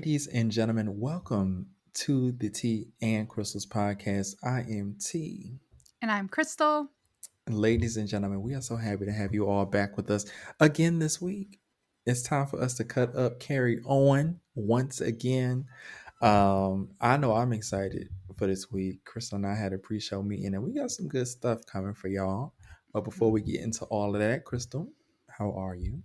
Ladies and gentlemen, welcome to the T and Crystals podcast. I am T. And I'm Kristal. Ladies and gentlemen, we are so happy to have you all back with us again this week. It's time for us to cut up, carry on once again. I know I'm excited for this week. Crystal and I had a pre-show meeting, and we got some good stuff coming for y'all. But before we get into all of that, Crystal, how are you?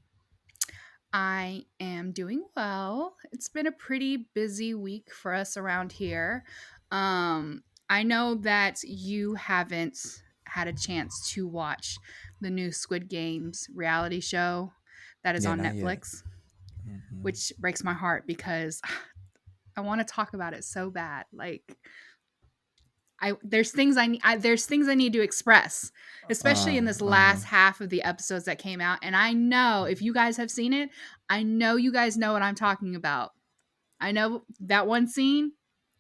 I am doing well. It's been a pretty busy week for us around here. I know that you haven't had a chance to watch the new Squid Games reality show that is Yeah, on not yet. Netflix, Mhm. which breaks my heart because I want to talk about it so bad. Like there's things I need to express, especially in this Uh-huh. last half of the episodes that came out. And I know if you guys have seen it, I know you guys know what I'm talking about. I know that one scene,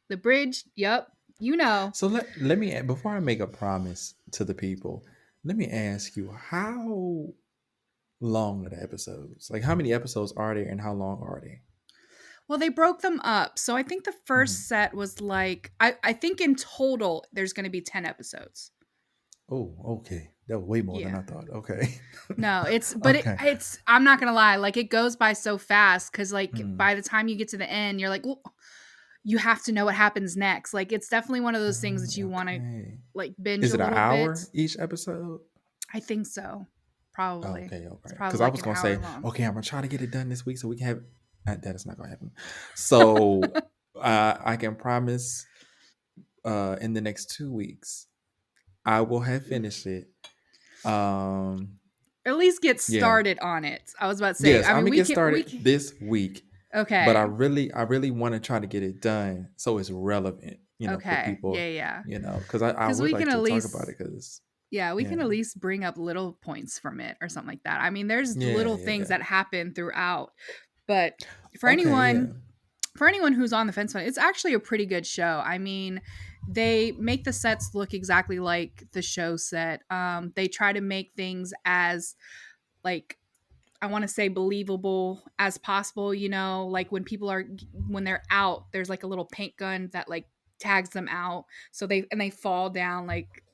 the bridge. Yep, you know. So let me before I make a promise to the people, let me ask you how long are the episodes? Like how many episodes are there and how long are they? Well, they broke them up. So I think the Mhm. first set was like I think in total there's going to be 10 episodes. Oh, okay. That was way more than Yeah. I thought. Okay. No, Okay. it's I'm not going to lie, like it goes by so fast cuz like Mm. by the time you get to the end, you're like, "Well, you have to know what happens next." Like it's definitely one of those things that you want to Okay. like binge Is a it an little bit. hour each episode? I think so. Probably. Okay, It's okay. probably Because I like was an gonna hour say, long. okay, I'm gonna try to get it done this week so we can have. That is not gonna happen. So I can promise in the next 2 weeks I will have finished it. Um, At least get yeah, started on it. I was about to say. yes, I I'm mean, gonna we get can started this week, but okay. I really want to try to get it done so it's relevant, for Okay. people, Yeah, yeah. because I Cuz would we like can at to talk about least it because yeah, we yeah, can at least bring up little points from it or something like that. I mean, there's yeah, little yeah, things yeah. that happen throughout. But for Okay, yeah. anyone who's on the fence on it, it's actually a pretty good show. I mean, they make the sets look exactly like the show set. They try to make things as like I want to say believable as possible. You know, like when they're out, there's like a little paint gun that like tags them out, so they fall down like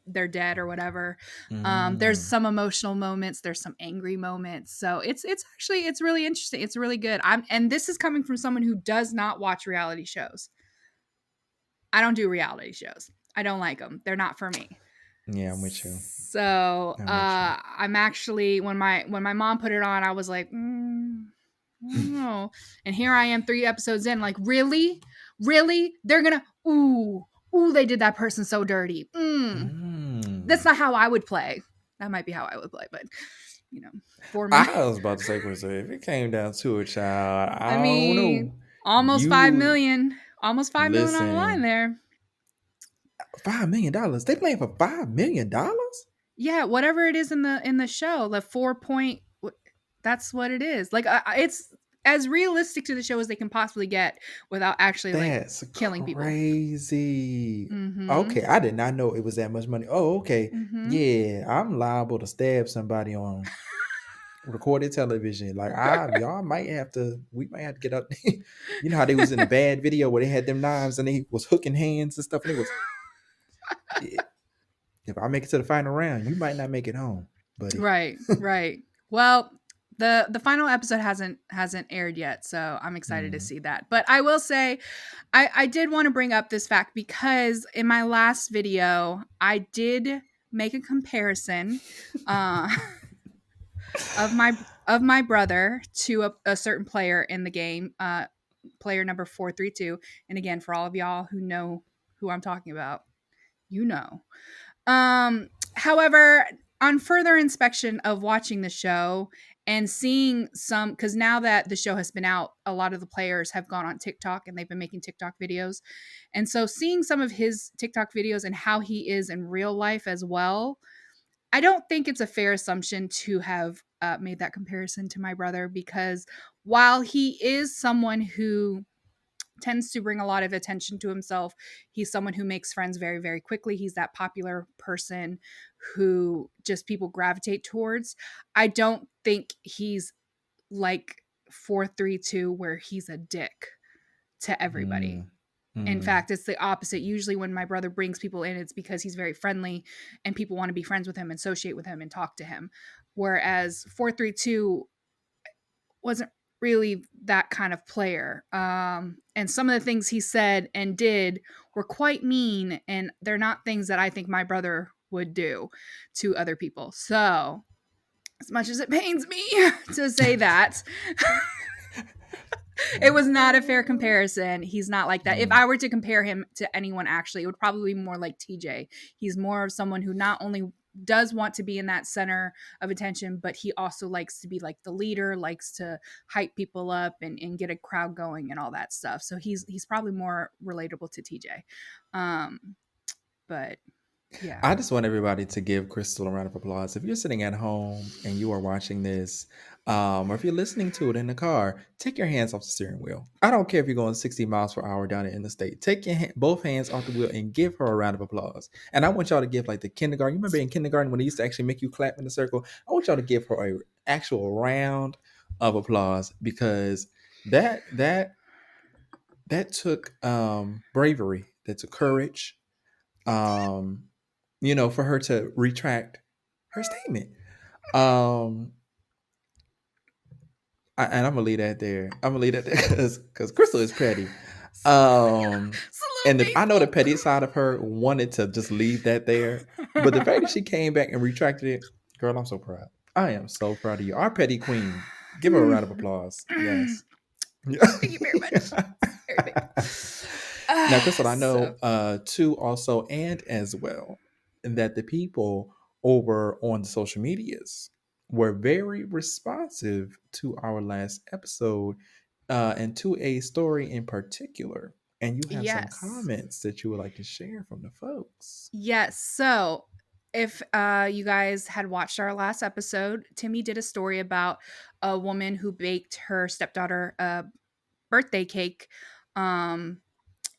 they're dead or whatever. There's Mm. some emotional moments, there's some angry moments, so it's actually it's really interesting. It's really good. And this is coming from someone who does not watch reality shows. I don't do reality shows. I don't like them. They're not for me. Yeah, I'm with you. So I'm with you. I'm actually when my mom put it on, I was like, I don't know. And here I am 3 episodes in, like, really, they're gonna ooh, they did that person so dirty. That's Mm. not how I would play. That might be how I would play, but you know, for me, I was about to say, Chris, if it came down to a child, I I don't mean, know. almost You 5 million, almost 5 million on the line listen, there. $5 million. They playing for $5 million? Yeah, whatever it is in the show, the 4 point, that's what it is. Like it's as realistic to the show as they can possibly get without actually like That's killing people. crazy. Mm-hmm. Okay, I did not know it was that much money. Oh, okay. Mm-hmm. Yeah, I'm liable to stab somebody on recorded television. Like we might have to get up. You know how they was in the bad video where they had them knives and they was hooking hands and stuff, and it was yeah, if I make it to the final round, you might not make it home, buddy. Right, right. Well, the final episode hasn't aired yet, so I'm excited to Mm. see that. But I will say, I did want to bring up this fact because in my last video, I did make a comparison uh, of my brother to a certain player in the game, player number 432. And again, for all of y'all who know who I'm talking about, you know. However, on further inspection of watching the show and seeing some, because now that the show has been out, a lot of the players have gone on TikTok and they've been making TikTok videos. And so seeing some of his TikTok videos and how he is in real life as well, I don't think it's a fair assumption to have made that comparison to my brother because while he is someone who tends to bring a lot of attention to himself. He's someone who makes friends very, very quickly. He's that popular person who just people gravitate towards. I don't think he's like 432 where he's a dick. to everybody. Mm, In mm. fact, it's the opposite. Usually, when my brother brings people in, it's because he's very friendly and people want to be friends with him, associate with him, and talk to him. Whereas 432 wasn't really that kind of player. And some of the things he said and did were quite mean, and they're not things that I think my brother would do to other people. So, as much as it pains me to say that, it was not a fair comparison. He's not like that. If Mm. I were to compare him to anyone, actually, it would probably be more like TJ. He's more of someone who not only does want to be in that center of attention, but he also likes to be like the leader, likes to hype people up and get a crowd going and all that stuff. So he's probably more relatable to TJ. Um, but yeah. I just want everybody to give Kristal a round of applause. If you're sitting at home and you are watching this, or if you're listening to it in the car, take your hands off the steering wheel. I don't care if you're going 60 miles per hour down the interstate. Take your both hands off the wheel and give her a round of applause. And I want y'all to give like the kindergarten. You remember in kindergarten when they used to actually make you clap in a circle? I want y'all to give her a actual round of applause because that that took bravery, that took courage, um, for her to retract her statement. Um, and I'm gonna leave that there. I'm gonna leave that there because Kristal is petty. Um, It's a and I know the little petty side of her wanted to just leave that there, but the fact that she came back and retracted it, girl, I'm so proud. I am so proud of you, our petty queen. Give her a round of applause. painful. Yes. Yeah. Thank you very much. Very big. Now, Crystal, I So know too, also, and as well, that the people over on the social medias were very responsive to our last episode and to a story in particular. And you have some yes. comments that you would like to share from the folks. Yes. So if you guys had watched our last episode, Timmy did a story about a woman who baked her stepdaughter a birthday cake, um,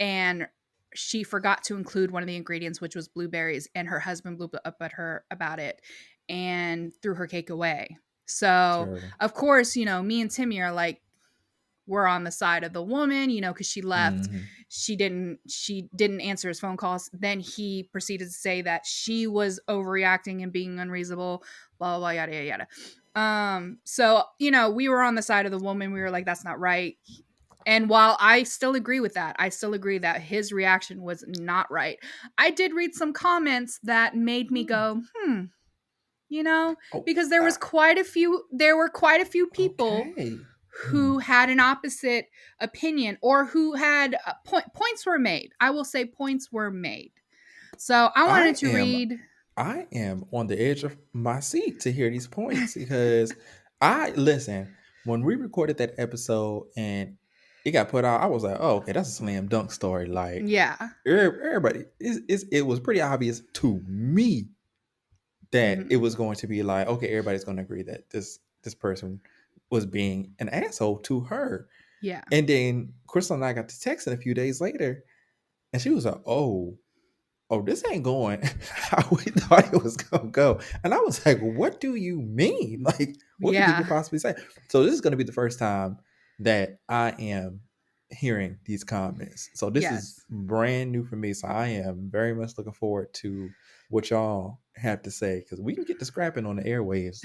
and she forgot to include one of the ingredients, which was blueberries, and her husband blew up at her about it and threw her cake away. So, Terrible. of course, me and Timmy are like, we're on the side of the woman, because she left. Hmm. She didn't answer his phone calls. Then he proceeded to say that she was overreacting and being unreasonable, blah blah blah, yada yada yada. So we were on the side of the woman. We were like, that's not right. And while I still agree with that, I still agree that his reaction was not right. I did read some comments that made me Hmm. go, you know, Oh, because there were quite a few people okay. Hmm. who had an opposite opinion or who had points were made. I will say points were made. So I wanted I to am read. I am on the edge of my seat to hear these points because I listen when we recorded that episode and it got put out. I was like, "Oh, okay, that's a slam dunk story." Like Yeah. everybody, it was pretty obvious to me that it Hmm. was going to be like, okay, everybody's going to agree that this person was being an asshole to her. Yeah. And then Crystal and I got to texting a few days later, and she was like, "Oh, this ain't going how we thought it was gonna go." And I was like, what do you mean? Like, what could you Yeah. could possibly say? So this is gonna be the first time that I am hearing these comments. So this is Yes. brand new for me. So I am very much looking forward to what y'all have to say because we can get to scrapping on the airwaves.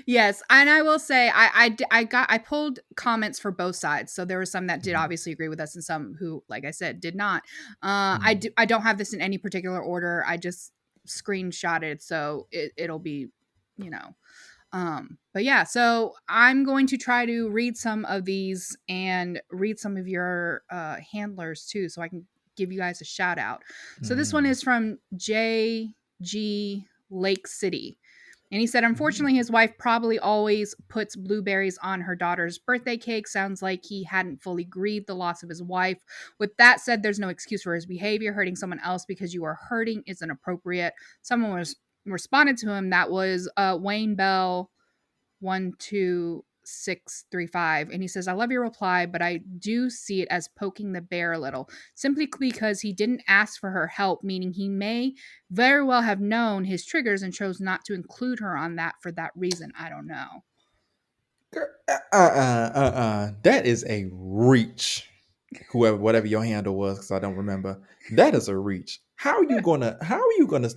Yes, and I will say I pulled comments for both sides. So there were some that did Mhm, obviously agree with us, and some who, like I said, did not. mhm, I don't have this in any particular order. I just screenshotted, so it'll be, you know. But yeah, so I'm going to try to read some of these and read some of your handlers too, so I can give you guys a shout out. So this one mhm, is from JG Lake City. And he said, mhm. unfortunately, his wife probably always puts blueberries on her daughter's birthday cake. Sounds like he hadn't fully grieved the loss of his wife. With that said, there's no excuse for his behavior. Hurting someone else because you are hurting is inappropriate. Someone was responded to him. That was Wayne Bell 12635, and he says, I love your reply, but I do see it as poking the bear a little, simply because he didn't ask for her help, meaning he may very well have known his triggers and chose not to include her on that for that reason. I don't know. Girl, that is a reach. whoever, whatever your handle was, because I don't remember. That is a reach. How are you gonna? How are you gonna?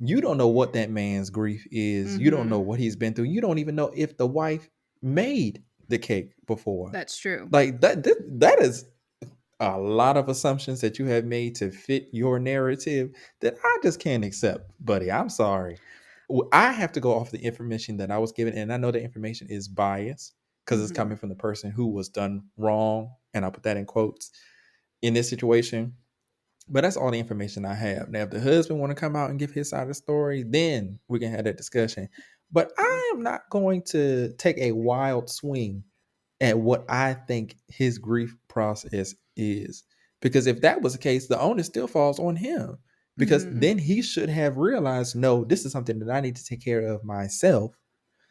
You don't know what that man's grief is. You don't know Mhm. what he's been through. You don't even know if the wife made the cake before. That's true. Like that is a lot of assumptions that you have made to fit your narrative that I just can't accept, buddy. I'm sorry. I have to go off the information that I was given, and I know the information is biased because it's coming Mhm. from the person who was done wrong, and I put that in quotes in this situation. But that's all the information I have. Now, if the husband want to come out and give his side of the story, then we can have that discussion. But Mhm. I am not going to take a wild swing at what I think his grief process is. Because if that was the case, the onus still falls on him. Because Mhm. then he should have realized, no, this is something that I need to take care of myself.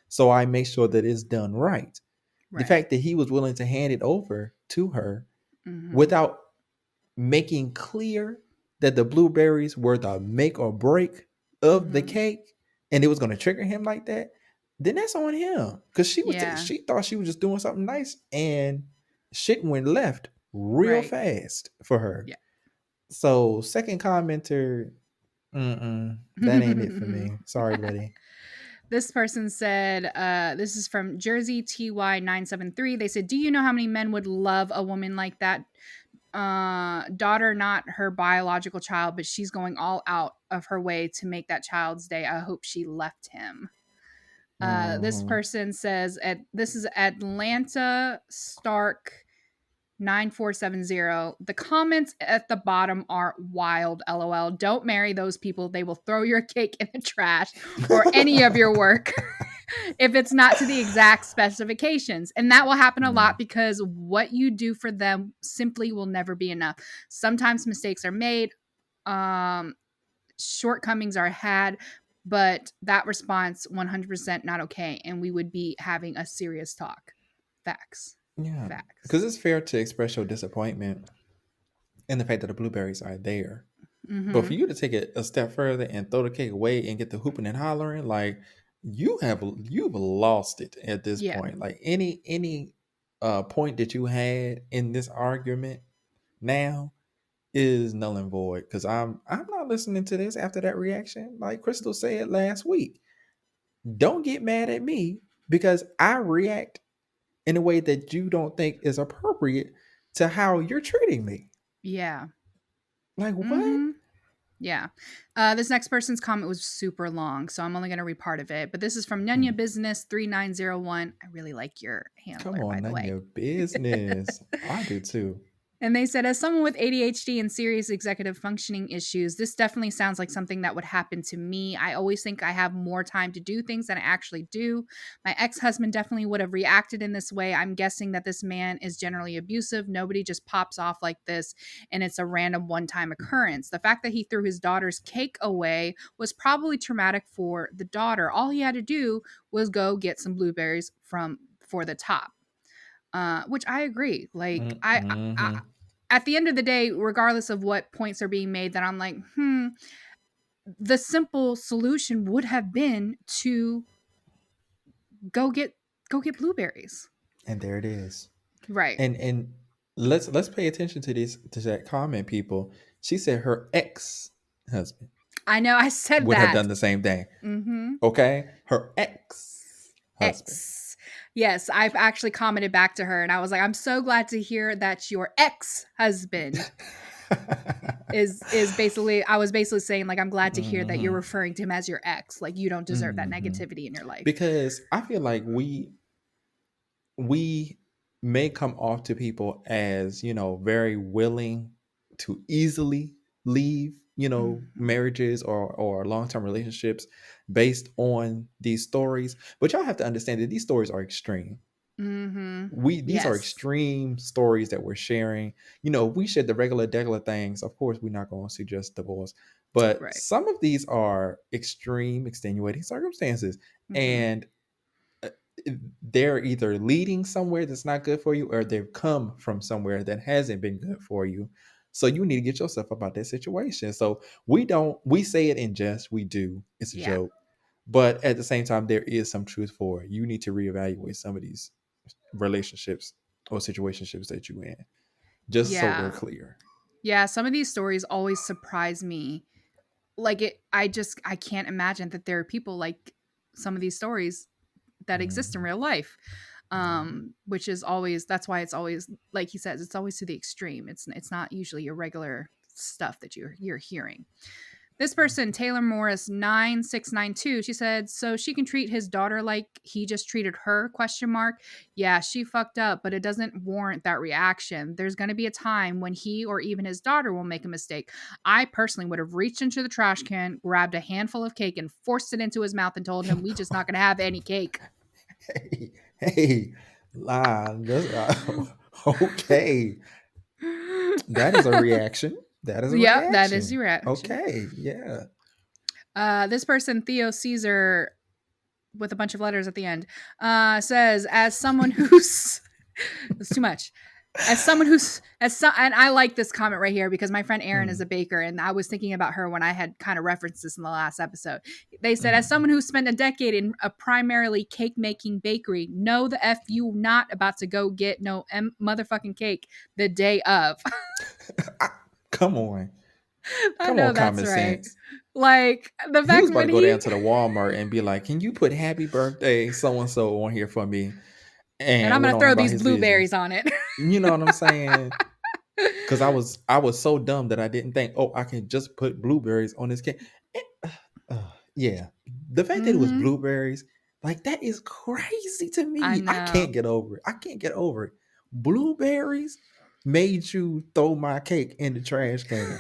So I make sure that it's done right. The Right. fact that he was willing to hand it over to her Mhm. without making clear that the blueberries were the make or break of the Mhm. cake and it was going to trigger him like that, then that's on him because Yeah. she thought she was just doing something nice and shit went left real Right. fast for her. Yeah. So second commenter, that ain't it for me. Sorry, buddy. This person said, this is from Jersey TY973. They said, do you know how many men would love a woman like that? Daughter, not her biological child, but she's going all out of her way to make that child's day. I hope she left him. This Hmm. person says, this is Atlanta Stark 9470. The comments at the bottom are wild. LOL. Don't marry those people. They will throw your cake in the trash or any of your work if it's not to the exact specifications. And that will happen a lot because what you do for them simply will never be enough. Sometimes mistakes are made, um, shortcomings are had, but that response 100% not okay. And we would be having a serious talk. Facts. Yeah, because Facts. it's fair to express your disappointment in the fact that the blueberries are there. But for Mm-hmm. you to take it a step further and throw the cake away and get the hooping and hollering, like you've lost it at this Yeah. point. Like any point that you had in this argument now is null and void. Because I'm not listening to this after that reaction. Like Kristal said last week, don't get mad at me because I react in a way that you don't think is appropriate to how you're treating me. Yeah. Like what? Mm-hmm. Yeah. This next person's comment was super long, so I'm only going to read part of it. But this is from Hmm. Nunya Business 3901. I really like your Come handler, by on, the none of way. your business. I do too. And they said, as someone with ADHD and serious executive functioning issues, this definitely sounds like something that would happen to me. I always think I have more time to do things than I actually do. My ex husband definitely would have reacted in this way. I'm guessing that this man is generally abusive. Nobody just pops off like this, and it's a random one time occurrence. The fact that he threw his daughter's cake away was probably traumatic for the daughter. All he had to do was go get some blueberries from for the top, which I agree. Like I Mm-hmm. at the end of the day, regardless of what points are being made, that I'm like, the simple solution would have been to go get go get blueberries. And there it is. Right. And let's pay attention to this to that comment, people. She said her ex husband I know I said would have that. done the same thing. Mm-hmm. Okay, her ex husband. Ex. Yes, I've actually commented back to her and I was like, I'm so glad to hear that your ex-husband is basically I was basically saying like I'm glad to hear that you're Hmm. referring to him as your ex. Like you don't deserve that Hmm. negativity in your life. Because I feel like we may come off to people as very willing to easily leave Mm-hmm. marriages or long-term relationships based on these stories, but y'all have to understand that these stories are extreme. Mm-hmm. We These are Yes. extreme stories that we're sharing. If we shared the regular things, of course we're not going to suggest divorce, but Right. some of these are extreme extenuating circumstances, Mm-hmm. and uh, they're either leading somewhere that's not good for you or they've come from somewhere that hasn't been good for you. So you need to get yourself about that situation. So we say it in jest, we do, it's a Yeah. joke, but at the same time there is some truth for it. You need to reevaluate some of these relationships. or situationships that you in. Just so we're Yeah. clear. Yeah, some of these stories always surprise me. Like I can't imagine that there are people like some of these stories that exist in Mhm. real life. Yeah. Which is always, that's why it's always, like he says, it's always to the extreme. It's not usually your regular stuff that you're hearing. This person, Taylor Morris 9692, she said, so she can treat his daughter like he just treated her, question mark. Yeah, she fucked up, but it doesn't warrant that reaction. There's going to be a time when he or even his daughter will make a mistake. I personally would have reached into the trash can, grabbed a handful of cake and forced it into his mouth and told him we just not going to have any cake. Hey, hey, line. Okay. That is a reaction. That is a Yep, that is reaction. your reaction. Okay. Yeah. This person, Theo Caesar, with a bunch of letters at the end, says, as someone who's it's too much. As someone who's and I like this comment right here because my friend Erin is Mm, a baker, and I was thinking about her when I had kind of referenced this in the last episode. They said, as mm. someone who spent a decade in a primarily cake making bakery, no, the f you not about to go get no motherfucking cake the day of. Ah, come on. I Come on, know that's common right. sense. Like the He was fact about to that go down he to the Walmart and be like, "Can you put happy birthday so and so on here for me?" and And I'm went gonna on throw about these his business. blueberries on it. You know what I'm saying? Because I was so dumb that I didn't think, oh, I can just put blueberries on this cake. Eh, yeah, the fact that it was Mm-hmm. blueberries, like that is crazy to I me. I can't know. get over it. I can't get over it. Blueberries made you throw my cake in the trash can.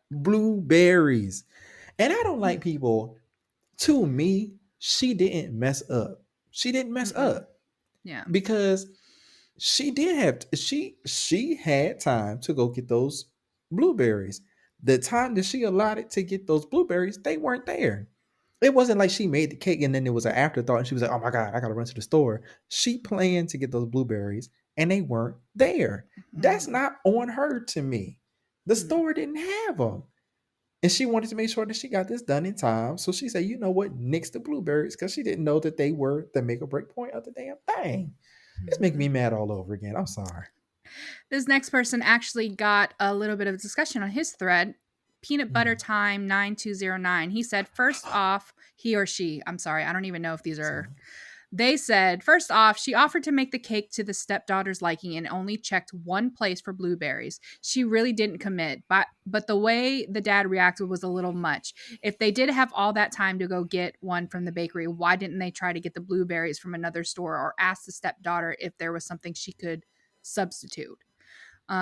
Blueberries, and I don't like people. To me, she didn't mess up. She didn't mess Mm-mm. up Yeah. because she had time to go get those blueberries. The time that she allotted to get those blueberries, they weren't there. It wasn't like she made the cake and then it was an afterthought and she was like, "Oh my god, I gotta run to the store." She planned to get those blueberries and they weren't there. That's Mm-hmm. not on her to me. The Mm-hmm. store didn't have them. And she wanted to make sure that she got this done in time. So she said, you know what, nix the blueberries because she didn't know that they were the make or break point of the damn thing. It's making Mm-hmm. me mad all over again. I'm sorry. This next person actually got a little bit of discussion on his thread. Peanut Butter Mm. Time 9209. He said, first off, he or she, I'm sorry, I don't even know if these So, are. They said, first off, she offered to make the cake to the stepdaughter's liking and only checked one place for blueberries. She really didn't commit, but the way the dad reacted was a little much. If they did have all that time to go get one from the bakery, why didn't they try to get the blueberries from another store or ask the stepdaughter if there was something she could substitute?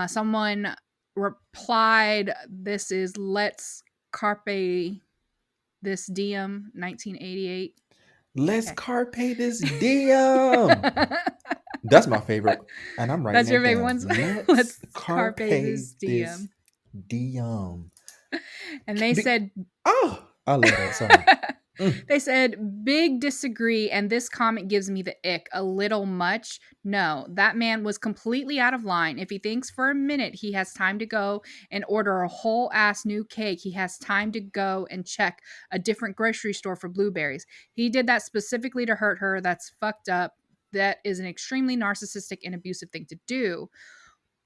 Someone replied, "This is Let's Carpe This Diem 1988." let's Okay. carpe this diem. That's my favorite. And I'm writing That's your that favorite down. ones? Let's Let's carpe Carpe This this Diem. diem. And they Be- said, oh, I love that. Sorry. Mm. they said, big disagree, and this comment gives me the ick a little much. No, that man was completely out of line. If he thinks for a minute he has time to go and order a whole ass new cake, he has time to go and check a different grocery store for blueberries. He did that specifically to hurt her. That's fucked up. That is an extremely narcissistic and abusive thing to do.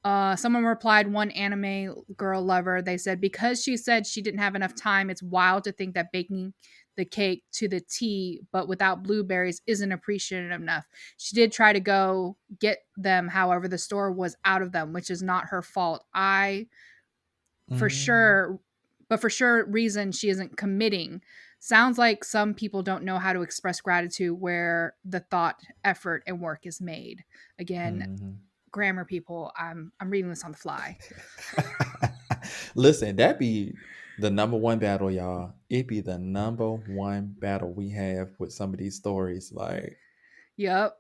Someone replied, one anime girl lover. They said, because she said she didn't have enough time, it's wild to think that baking the cake to the T, but without blueberries, isn't appreciative enough. She did try to go get them. However, the store was out of them, which is not her fault. For Mm. sure, but for sure, reason she isn't committing. Sounds like some people don't know how to express gratitude where the thought, effort, and work is made. Again, Mhm. grammar people, I'm reading this on the fly. Listen, that be the number one battle, y'all. It be the number one battle we have with some of these stories. Like, Yep.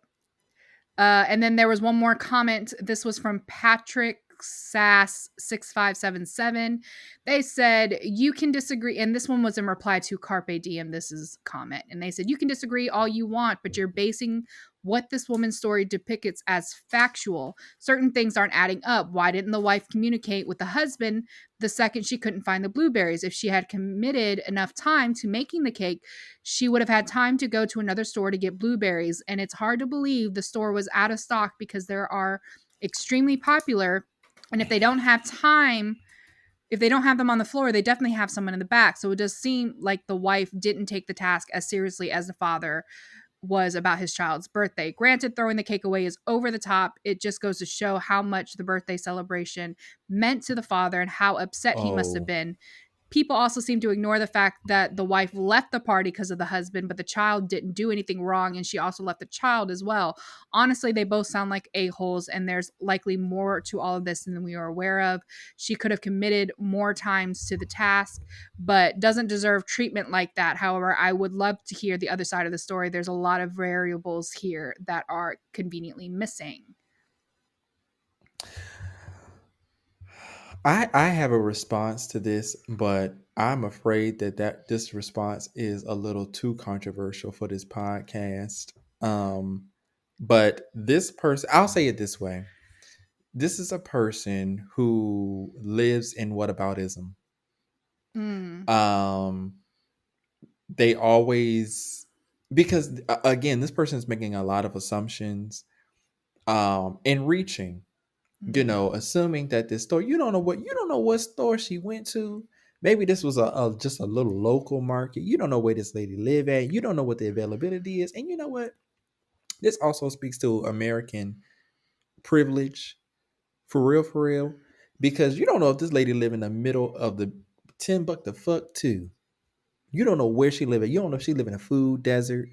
And then there was one more comment. This was from Patrick Sass 6577. They said, you can disagree. And this one was in reply to Carpe Diem. This is comment. And they said, you can disagree all you want, but you're basing what this woman's story depicts as factual. Certain things aren't adding up. Why didn't the wife communicate with the husband the second she couldn't find the blueberries? If she had committed enough time to making the cake, she would have had time to go to another store to get blueberries. And it's hard to believe the store was out of stock because there are extremely popular. And if they don't have them on the floor, they definitely have someone in the back. So it does seem like the wife didn't take the task as seriously as the father was about his child's birthday. Granted, throwing the cake away is over the top. It just goes to show how much the birthday celebration meant to the father and how upset he must have Oh, been. People also seem to ignore the fact that the wife left the party because of the husband, but the child didn't do anything wrong, and she also left the child as well. Honestly, they both sound like a-holes, and there's likely more to all of this than we are aware of. She could have committed more times to the task, but doesn't deserve treatment like that. However, I would love to hear the other side of the story. There's a lot of variables here that are conveniently missing. I have a response to this, but I'm afraid that this response is a little too controversial for this podcast. But this person, I'll say it this way: this is a person who lives in whataboutism. Mm, Um, they always, because again, this person is making a lot of assumptions. And reaching, mm, assuming that this store, you don't know what store she went to. Maybe this was a just a little local market. You don't know where this lady live at. You don't know what the availability is. And you know what? This also speaks to American privilege, for real, because you don't know if this lady live in the middle of the 10 buck the fuck too. You don't know where she live at. You don't know if she live in a food desert.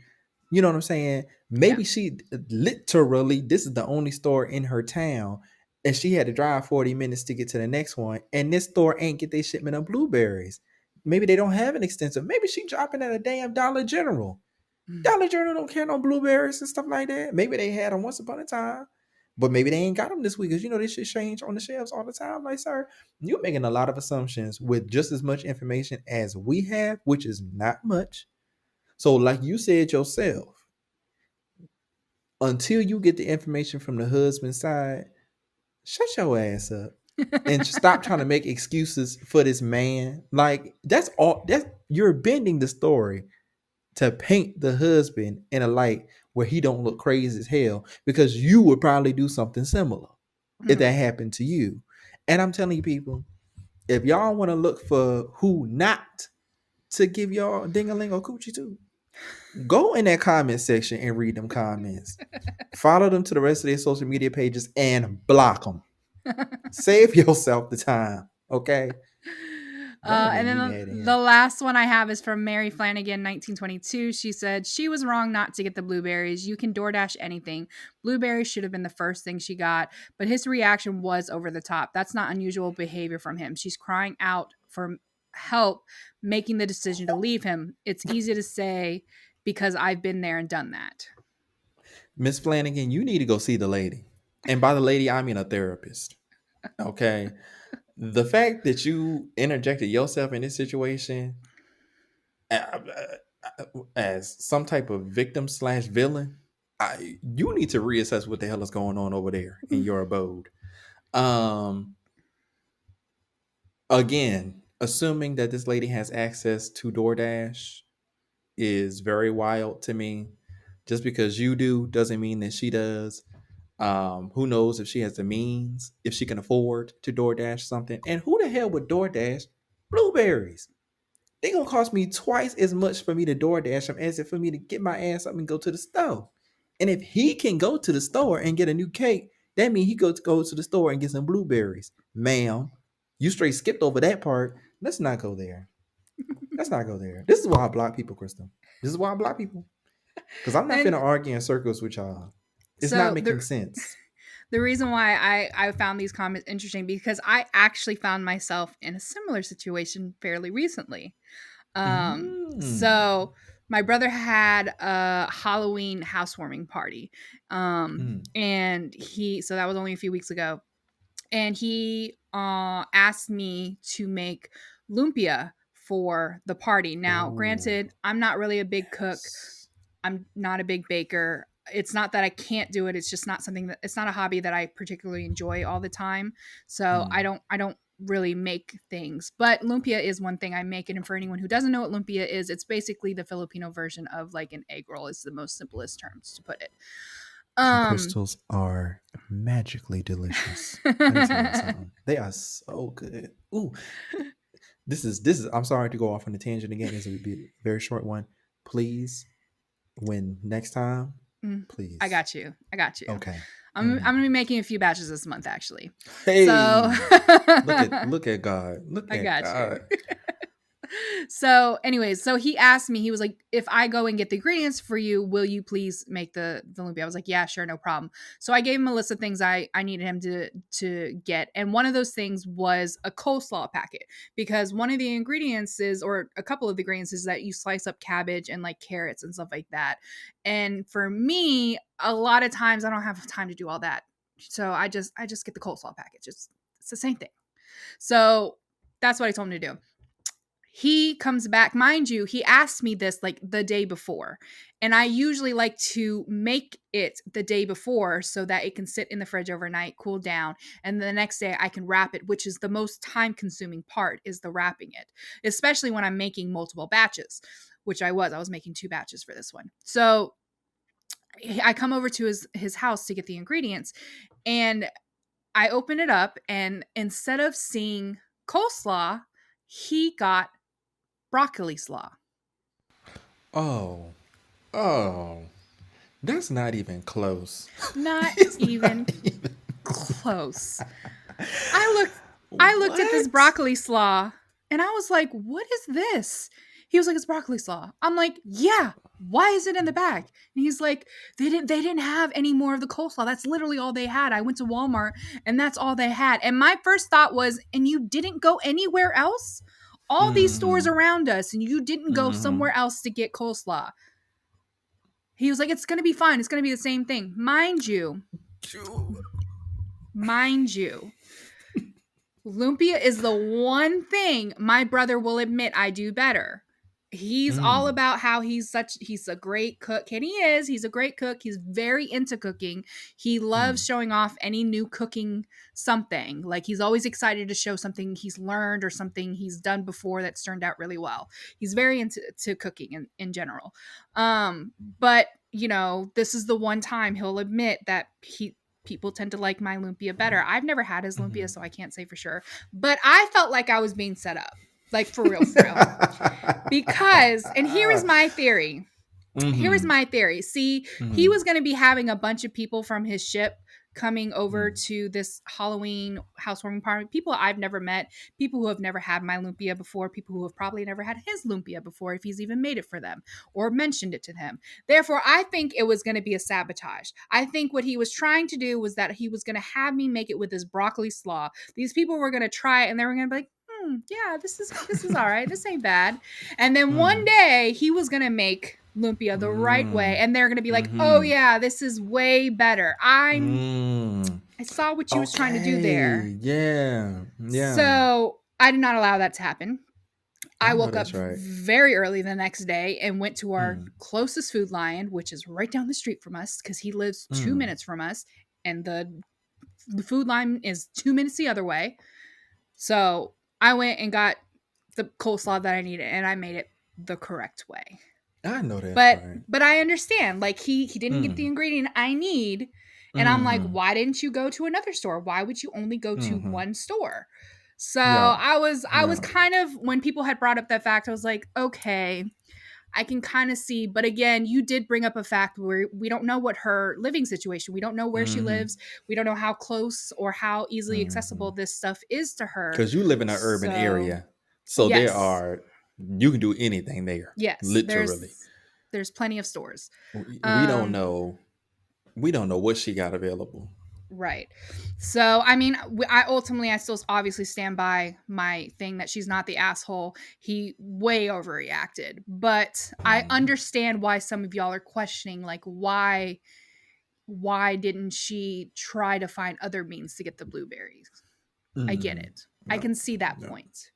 You know what I'm saying? yeah. Maybe she literally, this is the only store in her town, and she had to drive 40 minutes to get to the next one. And this store ain't get their shipment of blueberries. Maybe they don't have an extensive. Maybe she dropping at a damn Dollar General. Mm. Dollar General don't care no blueberries and stuff like that. Maybe they had them once upon a time, but maybe they ain't got them this week because this shit change on the shelves all the time. Like, sir, you're making a lot of assumptions with just as much information as we have, which is not much. So, like you said yourself, until you get the information from the husband's side, shut your ass up and stop trying to make excuses for this man. Like, that's all. That's you're bending the story to paint the husband in a light where he don't look crazy as hell because you would probably do something similar if that Mm. happened to you. And I'm telling you, people, if y'all want to look for who not to give y'all ding-a-ling or coochie to, go in that comment section and read them comments. Follow them to the rest of their social media pages and block them. Save yourself the time, okay? Y'all And make then me mad in the here. last one I have is from Mary Flanagan, 1922. She said, she was wrong not to get the blueberries. You can DoorDash anything. Blueberries should have been the first thing she got, but his reaction was over the top. That's not unusual behavior from him. She's crying out for help making the decision to leave him. It's easy to say because I've been there and done that. Miss Flanagan, you need to go see the lady. And by the lady, I mean a therapist. Okay. The fact that you interjected yourself in this situation as some type of victim slash villain, you need to reassess what the hell is going on over there in your abode. Um, Again, assuming that this lady has access to DoorDash is very wild to me. Just because you do doesn't mean that she does. Who knows if she has the means, if she can afford to DoorDash something. And who the hell would DoorDash blueberries? They gonna cost me twice as much for me to DoorDash them as if for me to get my ass up and go to the store. And if he can go to the store and get a new cake, that means he go to the store and get some blueberries. Ma'am, you straight skipped over that part. Let's not go there. Let's not go there. This is why I block people, Crystal. This is why I block people. Because I'm not And finna argue in circles with y'all. It's not so making sense. the reason why I found these comments interesting because I actually found myself in a similar situation fairly recently. Mm. So my brother had a Halloween housewarming party. Mm. And so that was only a few weeks ago. And he asked me to make lumpia for the party. Now, Ooh, granted, I'm not really a big cook. yes. I'm not a big baker. it's not that I can't do it. It's just not something that it's not a hobby that I particularly enjoy all the time. So Mm. I don't really make things. But lumpia is one thing I make. And for anyone who doesn't know what lumpia is, it's basically the Filipino version of like an egg roll. Is the most simplest terms to put it. And Um crystals are magically delicious. Let me tell you something. They are so good. Ooh, this is. I'm sorry to go off on a tangent again. This will be a very short one. Please, when next time, Mm, I please. got you. I got you. Okay. I'm Mhm. gonna be making a few batches this month actually. So Hey, look at God. Look I at got you. God. So anyways, so he asked me, he was like, if I go and get the ingredients for you, will you please make the lumpia? I was like, yeah, sure, no problem. So I gave him a list of things I needed him to get. And one of those things was a coleslaw packet, because one of the ingredients is, or a couple of the ingredients is that you slice up cabbage and like carrots and stuff like that. And for me, a lot of times I don't have time to do all that. So I just get the coleslaw package. It's the same thing. So that's what I told him to do. He comes back, mind you, he asked me this like the day before. And I usually like to make it the day before so that it can sit in the fridge overnight, cool down, and the next day I can wrap it, which is the most time consuming part, is the wrapping it, especially when I'm making multiple batches, which I was making 2 batches for this one. So I come over to his house to get the ingredients, and I open it up, and instead of seeing coleslaw, he got broccoli slaw. Oh, oh, that's not even close. Not It's not even even. close. I looked I looked at this What? broccoli slaw and I was like, "What is this?" He was like, "It's broccoli slaw." I'm like, "Yeah, why is it in the bag?" And he's like, "They didn't have any more of the coleslaw. That's literally all they had. I went to Walmart and that's all they had." And my first thought was, "And you didn't go anywhere else? All these stores Mm-hmm. around us and you didn't go Mm-hmm. somewhere else to get coleslaw." He was like, "It's going to be fine. It's going to be the same thing." Mind you, lumpia is the one thing my brother will admit I do better. He's all Mm. about how he's a great cook, and he's a great cook. He's very into cooking. He loves Mm. showing off any new cooking something. Like he's always excited to show something he's learned or something he's done before that's turned out really well. He's very into cooking in general. But this is the one time he'll admit that people tend to like my lumpia better. I've never had his lumpia, Mhm. so I can't say for sure. But I felt like I was being set up. Like for real, for real. Because, and here is my theory. Here is Mhm. my theory. See, he Mhm. was going to be having a bunch of people from his ship coming over Mhm. to this Halloween housewarming party. People I've never met, people who have never had my lumpia before, people who have probably never had his lumpia before, if he's even made it for them or mentioned it to them. Therefore, I think it was going to be a sabotage. I think what he was trying to do was that he was going to have me make it with his broccoli slaw. These people were going to try it and they were going to be like, yeah, this is all right. This ain't bad. And then one Mm. day he was going to make lumpia the right way Mm. and they're going to be like, "Oh Mhm. yeah, this is way better. Mm. I saw what you was trying to do there." Okay. Yeah. Yeah. So, I did not allow that to happen. I I know woke up that's right. very early the next day and went to our Mm. closest Food Lion, which is right down the street from us because he lives 2 Mm. minutes from us, and the Food Lion is 2 minutes the other way. So, I went and got the coleslaw that I needed and I made it the correct way. I know that's But right. but I understand. Like he didn't get the Mm. ingredient I need. And I'm like, Mhm. why didn't you go to another store? Why would you only go to Mhm. one store? So Yeah. I was Yeah. kind of, when people had brought up that fact, I was like, okay, I can kind of see. But again, you did bring up a fact where we don't know what her living situation. We don't know where she Mhm. lives. We don't know how close or how easily accessible Mhm. this stuff is to her. Because you live in an urban So area, so yes, you can do anything there, yes, literally. there's ply of stores. We don't Um, know. We don't know what she got available. Right. So, I mean, I still obviously stand by my thing that she's not the asshole. He way overreacted, but I Mhm. understand why some of y'all are questioning, like, why didn't she try to find other means to get the blueberries? I get Mhm. it. I No, can see that no. point.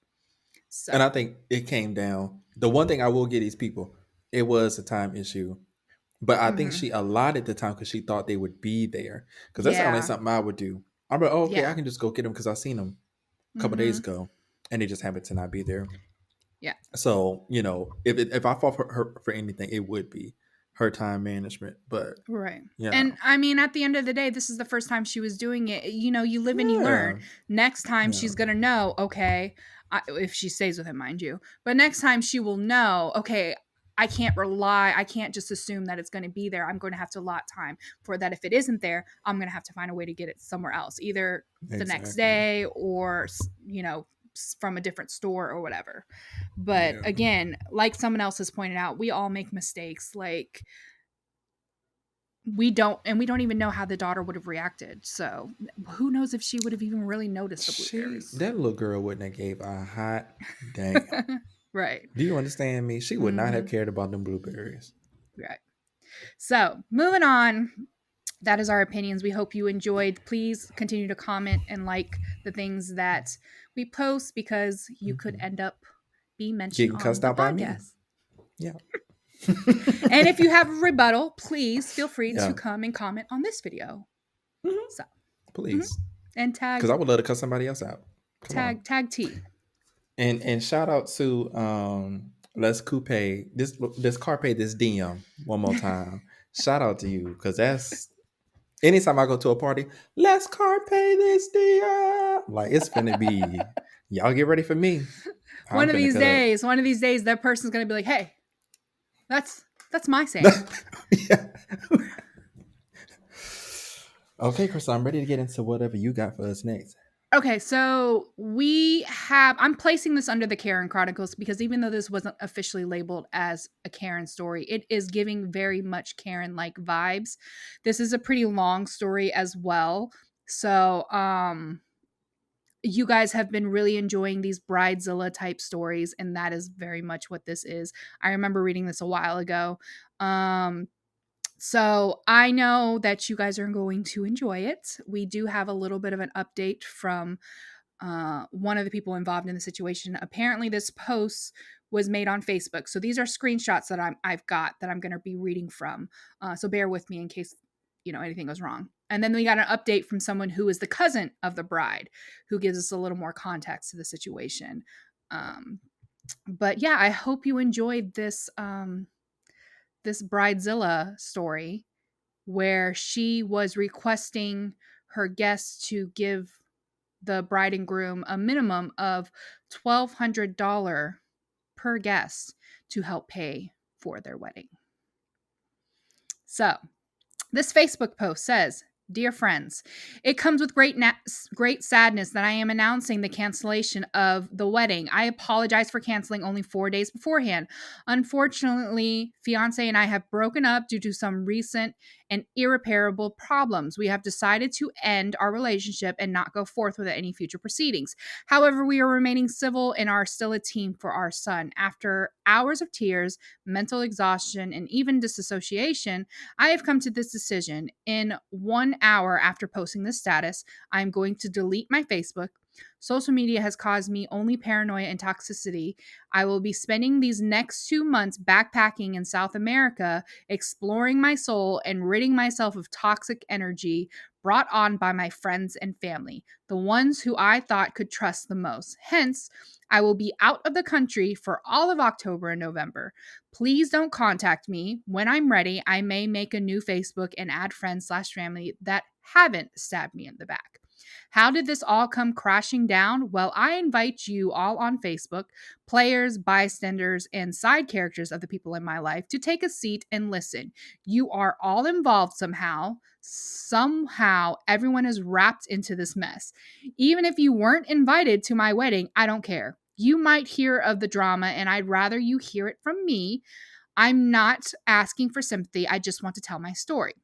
And I So, think it came down. The one thing I will give these people, it was a time issue But I think Mhm. she allotted the time because she thought they would be there. Because that's only Yeah. something I would do. I'm like, oh, okay, I Yeah. can just go get them because I seen them a couple days Mhm. ago, and they just happened to not be there. Yeah. So if I fought for her for anything, it would be her time management. But Right. you And know, I mean, at the end of the day, this is the first time she was doing it. You know, you live and you learn. yeah, Next time yeah, she's going to know, okay, if she stays with him, mind you. But next time she will know, okay, I can't just assume that it's going to be there. I'm going to have to allot time for that. If it isn't there, I'm going to have to find a way to get it somewhere else, either the next exactly, day or, from a different store or whatever. But yeah. again, like someone else has pointed out, we all make mistakes. Like, we don't even know how the daughter would have reacted, so who knows if she would have even really noticed the She blueberries. that little girl wouldn't have gave a hot damn. Right. Do you understand me? She would not have Hmm. cared about them blueberries. Right. So moving on, that is our opinions. We hope you enjoyed. Please continue to comment and like the things that we post, because you could Mhm. end up being mentioned Getting on cussed the out by me. podcast. Yeah. And if you have a rebuttal, please feel free to Yeah. come and comment on this video. Mhm. So, mhm. Please, And because I tag would love to cuss somebody else out. Come on. tag T. And shout out to Les Coupe, this Carpe, this Diem one more time. Shout out to you, because that's anytime I go to a party, let's Carpe this Diem. Like, it's finna be, y'all get ready for me. I'm finna cut up. One of these days, that person's gonna be like, "Hey, that's my saying." Yeah. Okay, Chris, I'm ready to get into whatever you got for us next. Okay, so I'm placing this under the Karen Chronicles, because even though this wasn't officially labeled as a Karen story, it is giving very much Karen like vibes. This is a pretty long story as well. So, you guys have been really enjoying these bridezilla type stories, and that is very much what this is. I remember reading this a while ago. Um So I know that you guys are going to enjoy it. We do have a little bit of an update from one of the people involved in the situation. Apparently, this post was made on Facebook. So these are screenshots that I've got that I'm going to be reading from. So bear with me in case anything goes wrong. And then we got an update from someone who is the cousin of the bride, who gives us a little more context to the situation. Um, but yeah, I hope you enjoyed this bridezilla story, where she was requesting her guests to give the bride and groom a minimum of $1,200 per guest to help pay for their wedding. So, this Facebook post says, "Dear friends, it comes with great sadness that I am announcing the cancellation of the wedding. I apologize for canceling only 4 days beforehand. Unfortunately, fiance and I have broken up due to some recent and irreparable problems. We have decided to end our relationship and not go forth with any future proceedings. However, we are remaining civil and are still a team for our son. After hours of tears, mental exhaustion, and even disassociation, I have come to this decision. In 1 hour after posting this status, I am going to delete my Facebook. Social media has caused me only paranoia and toxicity. I will be spending these next 2 months backpacking in South America, exploring my soul and ridding myself of toxic energy brought on by my friends and family, the ones who I thought could trust the most. Hence, I will be out of the country for all of October and November. Please don't contact me. When I'm ready, I may make a new Facebook and add friends/family that haven't stabbed me in the back. How did this all come crashing down? Well, I invite you all on Facebook, players, bystanders, and side characters of the people in my life, to take a seat and listen. You are all involved somehow. Somehow, everyone is wrapped into this mess. Even if you weren't invited to my wedding, I don't care. You might hear of the drama, and I'd rather you hear it from me. I'm not asking for sympathy. I just want to tell my story.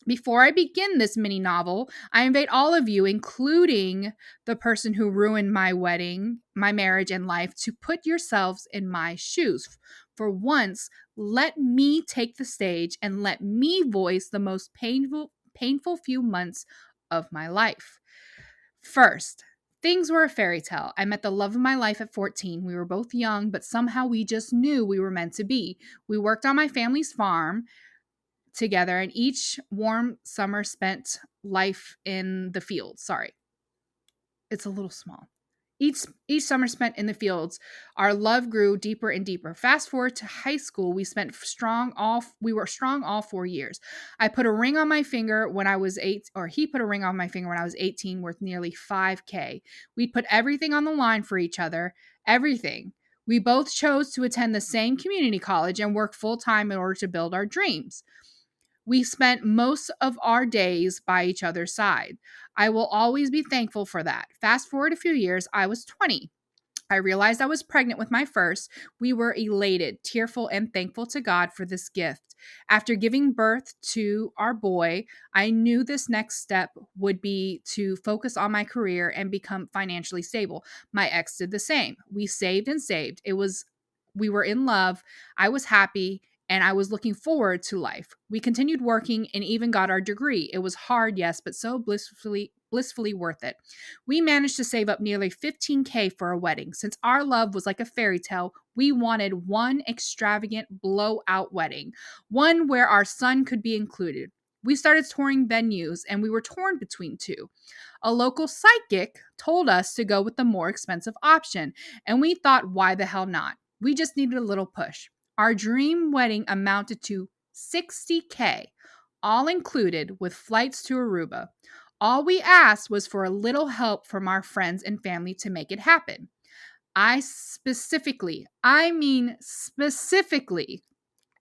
Before I begin this mini novel, I invite all of you, including the person who ruined my wedding, my marriage, and life, to put yourselves in my shoes. For once, let me take the stage and let me voice the most painful few months of my life. First, things were a fairy tale. I met the love of my life at 14. We were both young, but somehow we just knew we were meant to be. We worked on my family's farm. together, and each warm summer spent life in the fields. Sorry, it's a little small. Each summer spent in the fields, our love grew deeper and deeper. Fast forward to high school, we were strong all 4 years. I put a ring on my finger when I was 8 or he put a ring on my finger when I was 18 worth nearly 5K. We put everything on the line for each other, everything. We both chose to attend the same community college and work full-time in order to build our dreams. We spent most of our days by each other's side. I will always be thankful for that. Fast forward a few years, I was 20. I realized I was pregnant with my first. We were elated, tearful, and thankful to God for this gift. After giving birth to our boy, I knew this next step would be to focus on my career and become financially stable. My ex did the same. We saved and saved. We were in love. I was happy and I was looking forward to life. We continued working and even got our degree. It was hard, yes, but so blissfully worth it. We managed to save up nearly 15K for a wedding. Since our love was like a fairy tale, we wanted one extravagant blowout wedding, one where our son could be included. We started touring venues and we were torn between two. A local psychic told us to go with the more expensive option, and we thought, why the hell not? We just needed a little push. Our dream wedding amounted to 60K, all included with flights to Aruba. All we asked was for a little help from our friends and family to make it happen. I mean specifically,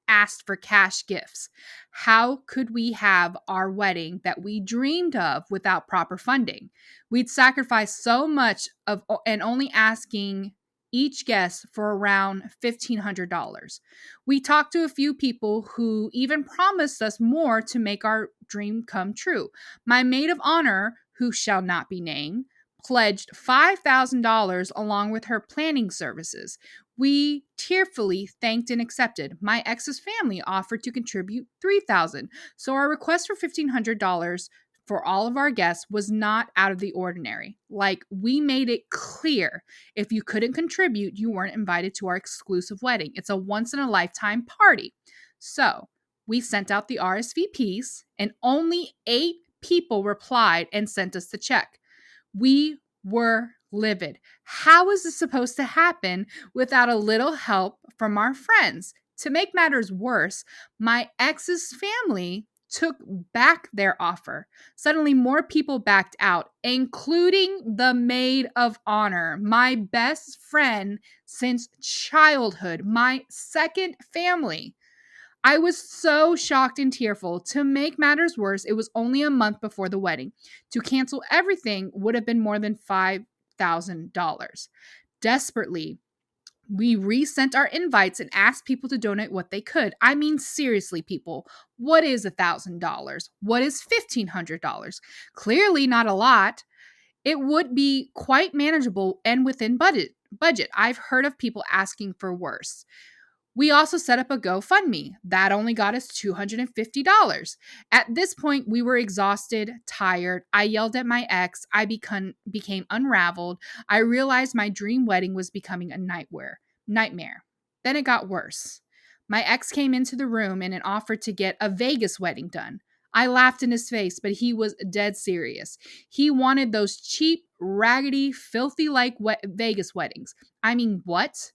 asked for cash gifts. How could we have our wedding that we dreamed of without proper funding? We'd sacrificed so much of and only asking each guest for around $1,500. We talked to a few people who even promised us more to make our dream come true. My maid of honor, who shall not be named, pledged $5,000 along with her planning services. We tearfully thanked and accepted. My ex's family offered to contribute $3,000. So our request for $1,500 for all of our guests was not out of the ordinary. Like, we made it clear if you couldn't contribute, you weren't invited to our exclusive wedding. It's a once in a lifetime party. So we sent out the RSVPs, and only 8 people replied and sent us the check. We were livid. How is this supposed to happen without a little help from our friends? To make matters worse, my ex's family took back their offer. Suddenly, more people backed out, including the maid of honor, my best friend since childhood, my second family. I was so shocked and tearful. To make matters worse, it was only a month before the wedding. To cancel everything would have been more than $5,000. Desperately, we resent our invites and asked people to donate what they could. I mean, seriously, people, what is $1,000? What is $1,500? Clearly not a lot. It would be quite manageable and within budget. I've heard of people asking for worse. We also set up a GoFundMe. That only got us $250. At this point, we were exhausted, tired. I yelled at my ex. I became unraveled. I realized my dream wedding was becoming a nightmare. Then it got worse. My ex came into the room and offered to get a Vegas wedding done. I laughed in his face, but he was dead serious. He wanted those cheap, raggedy, filthy like Vegas weddings. I mean, what?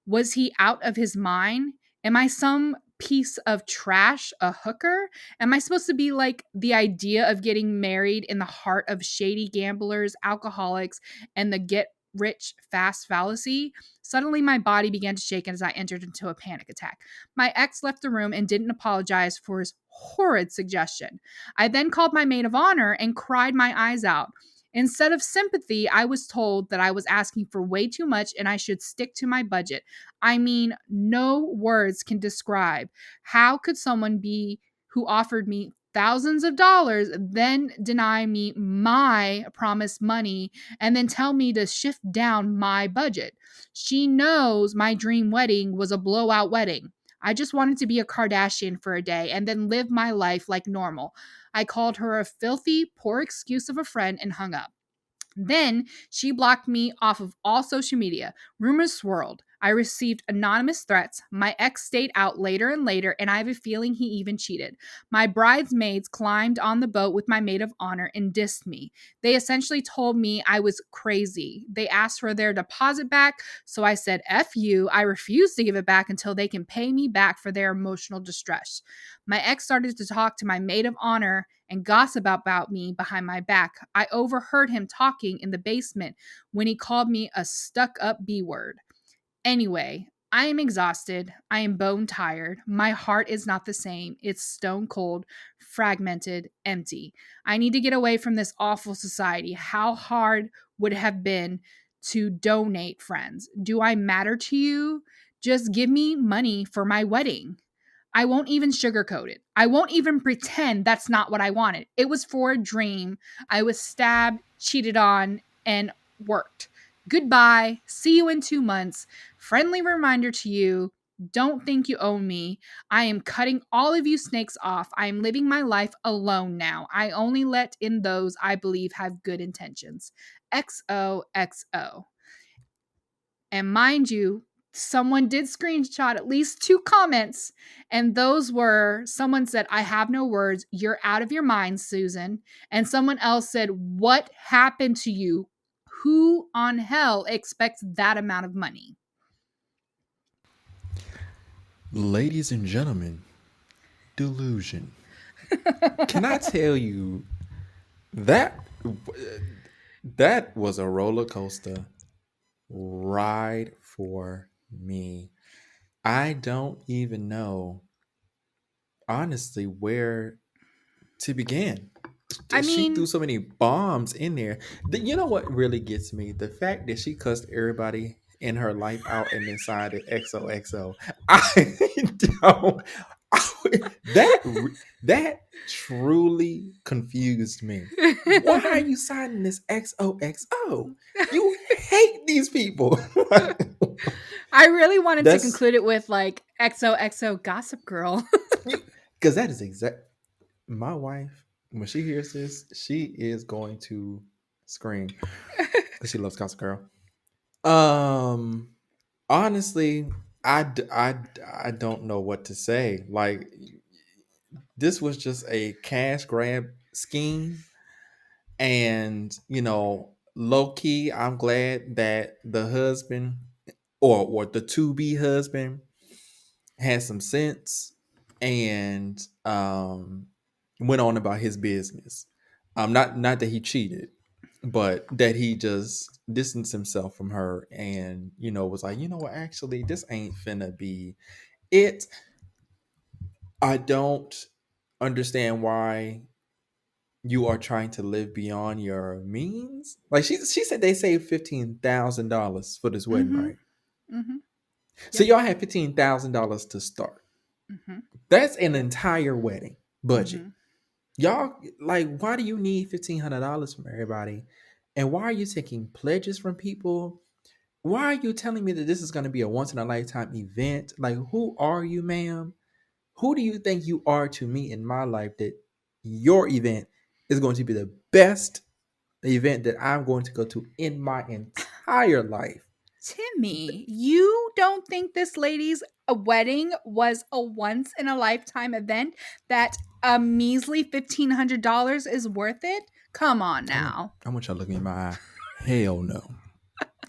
Was he out of his mind? Am I some piece of trash, a hooker? Am I supposed to be like the idea of getting married in the heart of shady gamblers, alcoholics, and the get rich fast fallacy? Suddenly, my body began to shake as I entered into a panic attack. My ex left the room and didn't apologize for his horrid suggestion. I then called my maid of honor and cried my eyes out. Instead of sympathy, I was told that I was asking for way too much and I should stick to my budget. I mean, no words can describe how could someone be who offered me thousands of dollars then deny me my promised money and then tell me to shift down my budget. She knows my dream wedding was a blowout wedding. I just wanted to be a Kardashian for a day and then live my life like normal. I called her a filthy, poor excuse of a friend and hung up. Then she blocked me off of all social media. Rumors swirled. I received anonymous threats. My ex stayed out later and later, and I have a feeling he even cheated. My bridesmaids climbed on the boat with my maid of honor and dissed me. They essentially told me I was crazy. They asked for their deposit back, so I said, F you. I refuse to give it back until they can pay me back for their emotional distress. My ex started to talk to my maid of honor and gossip about me behind my back. I overheard him talking in the basement when he called me a stuck up B word. Anyway, I am exhausted. I am bone tired. My heart is not the same. It's stone cold, fragmented, empty. I need to get away from this awful society. How hard would it have been to donate, friends? Do I matter to you? Just give me money for my wedding. I won't even sugarcoat it. I won't even pretend that's not what I wanted. It was for a dream. I was stabbed, cheated on, and worked. Goodbye. See you in 2 months. Friendly reminder to you, don't think you own me. I am cutting all of you snakes off. I am living my life alone now. I only let in those I believe have good intentions. XOXO. And mind you, someone did screenshot at least 2 comments, and those were someone said, I have no words. You're out of your mind, Susan. And someone else said, what happened to you? Who on hell expects that amount of money? Ladies and gentlemen, delusion. Can I tell you that that was a roller coaster ride for me. I don't even know honestly where to begin. I She threw mean, so many bombs in there. You know what really gets me? The fact that she cussed everybody in her life out and decided XOXO. I don't. That truly confused me. Why are you signing this XOXO? You hate these people. I really wanted to That's conclude it with like XOXO Gossip Girl. because that is exact. My wife, when she hears this, she is going to scream because she loves Gossip Girl. Um, honestly, I don't know what to say. Like, this was just a cash grab scheme, and low key, I'm glad that the husband or the to be husband had some sense and went on about his business. Not that he cheated, but that he just distanced himself from her and was like, what, actually this ain't finna be it. I don't understand why you are trying to live beyond your means. Like she said they saved $15,000 for this wedding, Mm-hmm. right? Mm-hmm. So Yep. y'all had $15,000 to start. Mm-hmm. That's an entire wedding budget. Mm-hmm. Y'all, like, why do you need $1,500 from everybody? And why are you taking pledges from people? Why are you telling me that this is going to be a once in a lifetime event? Like, who are you, ma'am? Who do you think you are to me in my life that your event is going to be the best event that I'm going to go to in my entire life? Timmy, you don't think this lady's wedding was a once in a lifetime event that a measly $1,500 is worth it? Come on now. I want y'all looking in my eye. Hell no.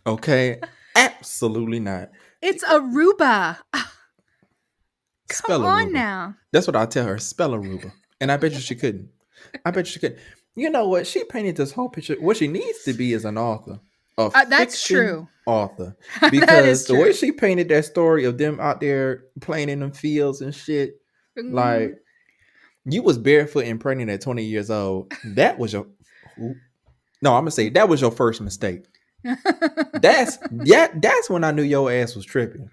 Okay, absolutely not. It's Aruba. Come Spell on Aruba. now. That's what I tell her. Spell Aruba. And I bet you she couldn't. I bet you she could. You know what? She painted this whole picture. What she needs to be is an author, a That's fiction true. author. That is Because the way true. she painted that story of them out there playing in them fields and shit, Mhm. like, you was barefoot and pregnant at 20 years old. That was your no, I'm gonna say that was your first mistake. That's when I knew your ass was tripping.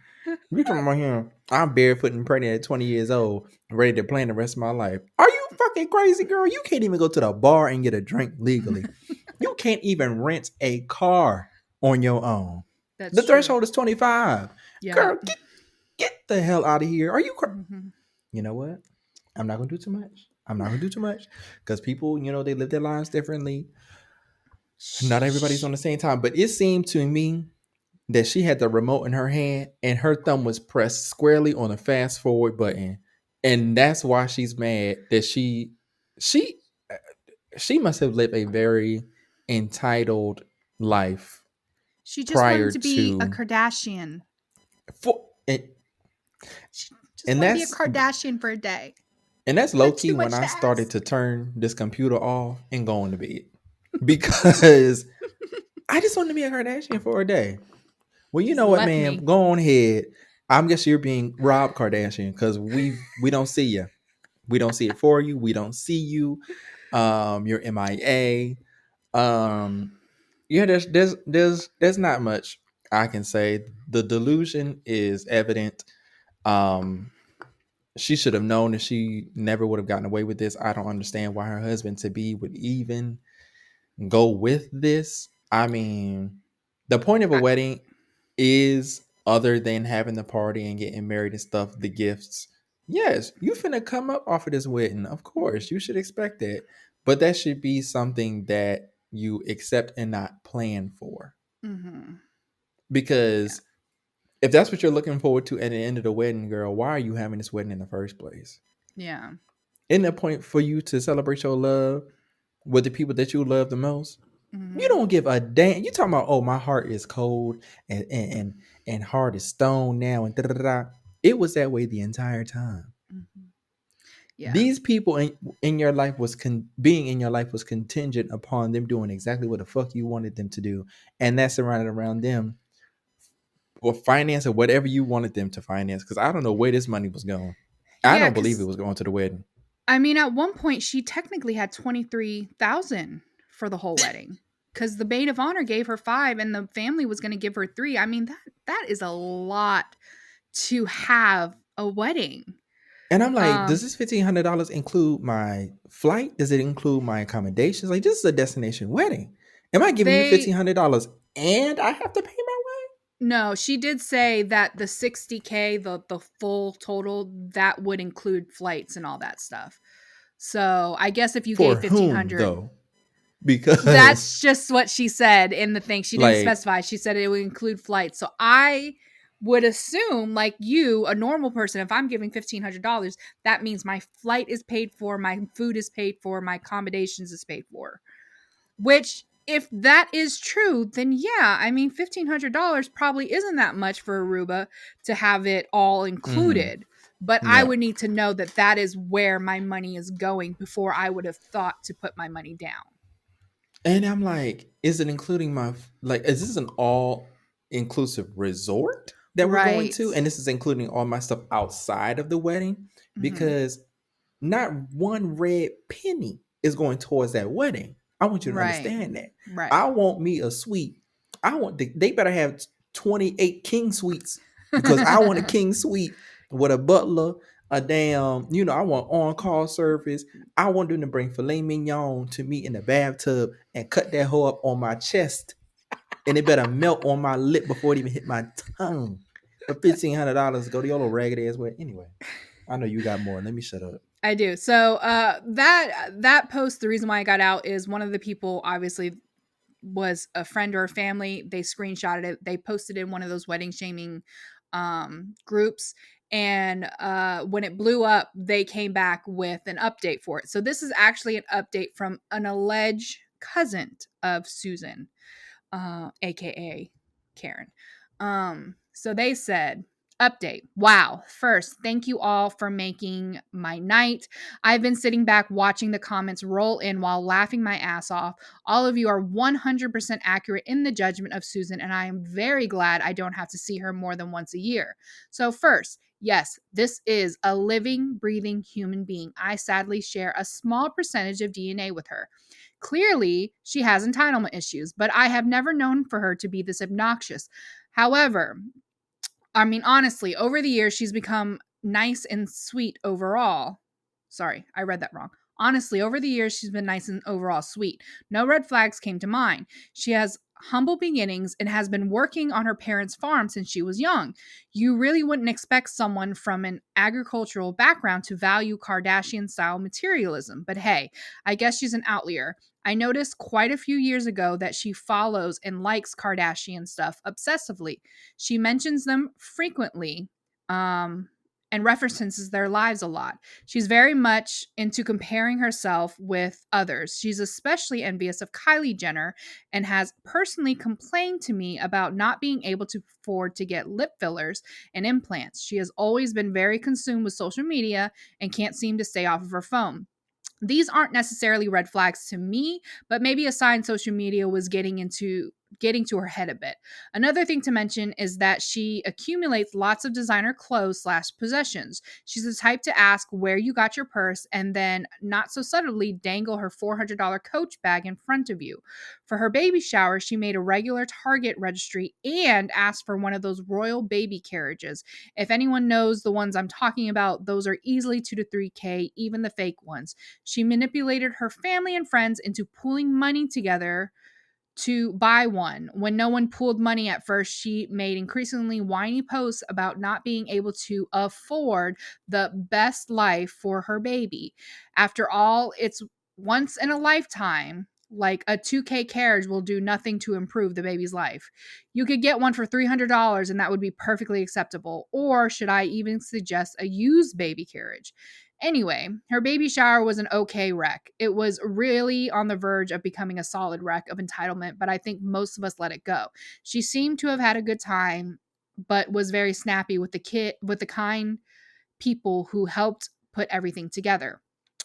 You talking about him? I'm barefoot and pregnant at 20 years old, ready to plan the rest of my life. Are you fucking crazy, girl? You can't even go to the bar and get a drink legally. You can't even rent a car on your own. The That's true. threshold is 25. Yeah. Girl, get the hell out of here. Are you Mhm. You know what? I'm not gonna do too much. I'm not gonna do too much because people, they live their lives differently. Not everybody's Shh. on the same time, but it seemed to me that she had the remote in her hand and her thumb was pressed squarely on the fast forward button. And that's why she's mad that she she must have lived a very entitled life She just wanted prior to be a to Kardashian. for She just and wanted to be a that's Kardashian for a day. and that's Is low that key too when much I to started ask? to turn this computer off and go into bed. Because I just wanted to be a Kardashian for a day. Well, you Just know what, let man? me. Go on ahead. I'm guess you're being Rob Kardashian because we don't see you. We don't see it for you. We don't see you. You're MIA. Um, yeah, there's not much I can say. The delusion is evident. Um, she should have known that she never would have gotten away with this. I don't understand why her husband to be would even go with this. I mean, the point of a I, wedding is other than having the party and getting married and stuff, the gifts. Yes, you finna come up off of this wedding. Of course, you should expect that. But that should be something that you accept and not plan for. mm-hmm. Yeah. Because if that's what you're looking forward to at the end of the wedding, girl, why are you having this wedding in the first place? Yeah. Isn't the point for you to celebrate your love with the people that you love the most? You Mm-hmm. don't give a damn. You talking about, oh, my heart is cold and heart is stone now and da da da. It was that way the entire time. Mm-hmm. Yeah. These people in your life was being in your life was contingent upon them doing exactly what the fuck you wanted them to do, and that's surrounded around them or finance or whatever you wanted them to finance. Because I don't know where this money was going. I Yeah, don't believe it because was going to the wedding. I mean, at one point she technically had 23,000 for the whole wedding. Because the maid of honor gave her 5, and the family was going to give her 3. I mean, that is a lot to have a wedding. And I'm like, does Um, this $1,500 include my flight? Does it include my accommodations? Like, this is a destination wedding. Am I giving you they $1,500 and I have to pay my way? No, she did say that the 60K, the full total, that would include flights and all that stuff. So I guess if you For gave whom 1,500, though? Because that's just what she said in the thing. She didn't like specify. She said it would include flights. So I would assume, like you, a normal person, if I'm giving $1,500, that means my flight is paid for, my food is paid for, my accommodations is paid for. Which, if that is true, then yeah, I mean, $1,500 probably isn't that much for Aruba to have it all mm-hmm. included. But I Yeah. would need to know that that is where my money is going before I would have thought to put my money down. And I'm like, is it including my like is this an all inclusive resort that we're going Right. to? And this is including all my stuff outside of the wedding? Mm-hmm. Because not one red penny is going towards that wedding. I want you to Right. understand that. Right. I want me a suite. They better have 28 king suites because I want a king suite with a butler, a damn, I want on-call service. I want them to bring filet mignon to me in the bathtub and cut that hoe up on my chest. And it better melt on my lip before it even hit my tongue. For $1,500, go to your little ragged ass way. Anyway, I know you got more. Let me shut up. I do. So that post, the reason why I got out is one of the people obviously was a friend or a family. They screenshotted it. They posted in one of those wedding shaming groups. And when it blew up, they came back with an update for it. So this is actually an update from an alleged cousin of Susan, aka Karen. So they said, update. Wow. First, thank you all for making my night. I've been sitting back watching the comments roll in while laughing my ass off. All of you are 100% accurate in the judgment of Susan, and I am very glad I don't have to see her more than once a year. So, first, yes, this is a living, breathing human being. I sadly share a small percentage of DNA with her. Clearly, she has entitlement issues, but I have never known for her to be this obnoxious. However, I mean, honestly, over the years, she's become nice and sweet overall. Sorry, I read that wrong. Honestly, over the years, she's been nice and overall sweet. No red flags came to mind. She has humble beginnings and has been working on her parents' farm since she was young. You really wouldn't expect someone from an agricultural background to value Kardashian style materialism, but hey, I guess she's an outlier. I noticed quite a few years ago that she follows and likes Kardashian stuff obsessively. She mentions them frequently. And references their lives a lot. She's very much into comparing herself with others. She's especially envious of Kylie Jenner and has personally complained to me about not being able to afford to get lip fillers and implants. She has always been very consumed with social media and can't seem to stay off of her phone. These aren't necessarily red flags to me, but maybe a sign social media was getting to her head a bit. Another thing to mention is that she accumulates lots of designer clothes slash possessions. She's the type to ask where you got your purse and then not so subtly dangle her $400 Coach bag in front of you. For her baby shower, she made a regular Target registry and asked for one of those royal baby carriages. If anyone knows the ones I'm talking about, those are easily 2 to 3K, even the fake ones. She manipulated her family and friends into pooling money together to buy one. When no one pooled money at first, she made increasingly whiny posts about not being able to afford the best life for her baby. After all, it's once in a lifetime. Like a 2K carriage will do nothing to improve the baby's life. You could get one for $300 and that would be perfectly acceptable. Or should I even suggest a used baby carriage? Anyway, her baby shower was an okay wreck. It was really on the verge of becoming a solid wreck of entitlement, but I think most of us let it go. She seemed to have had a good time, but was very snappy with the kind people who helped put everything together.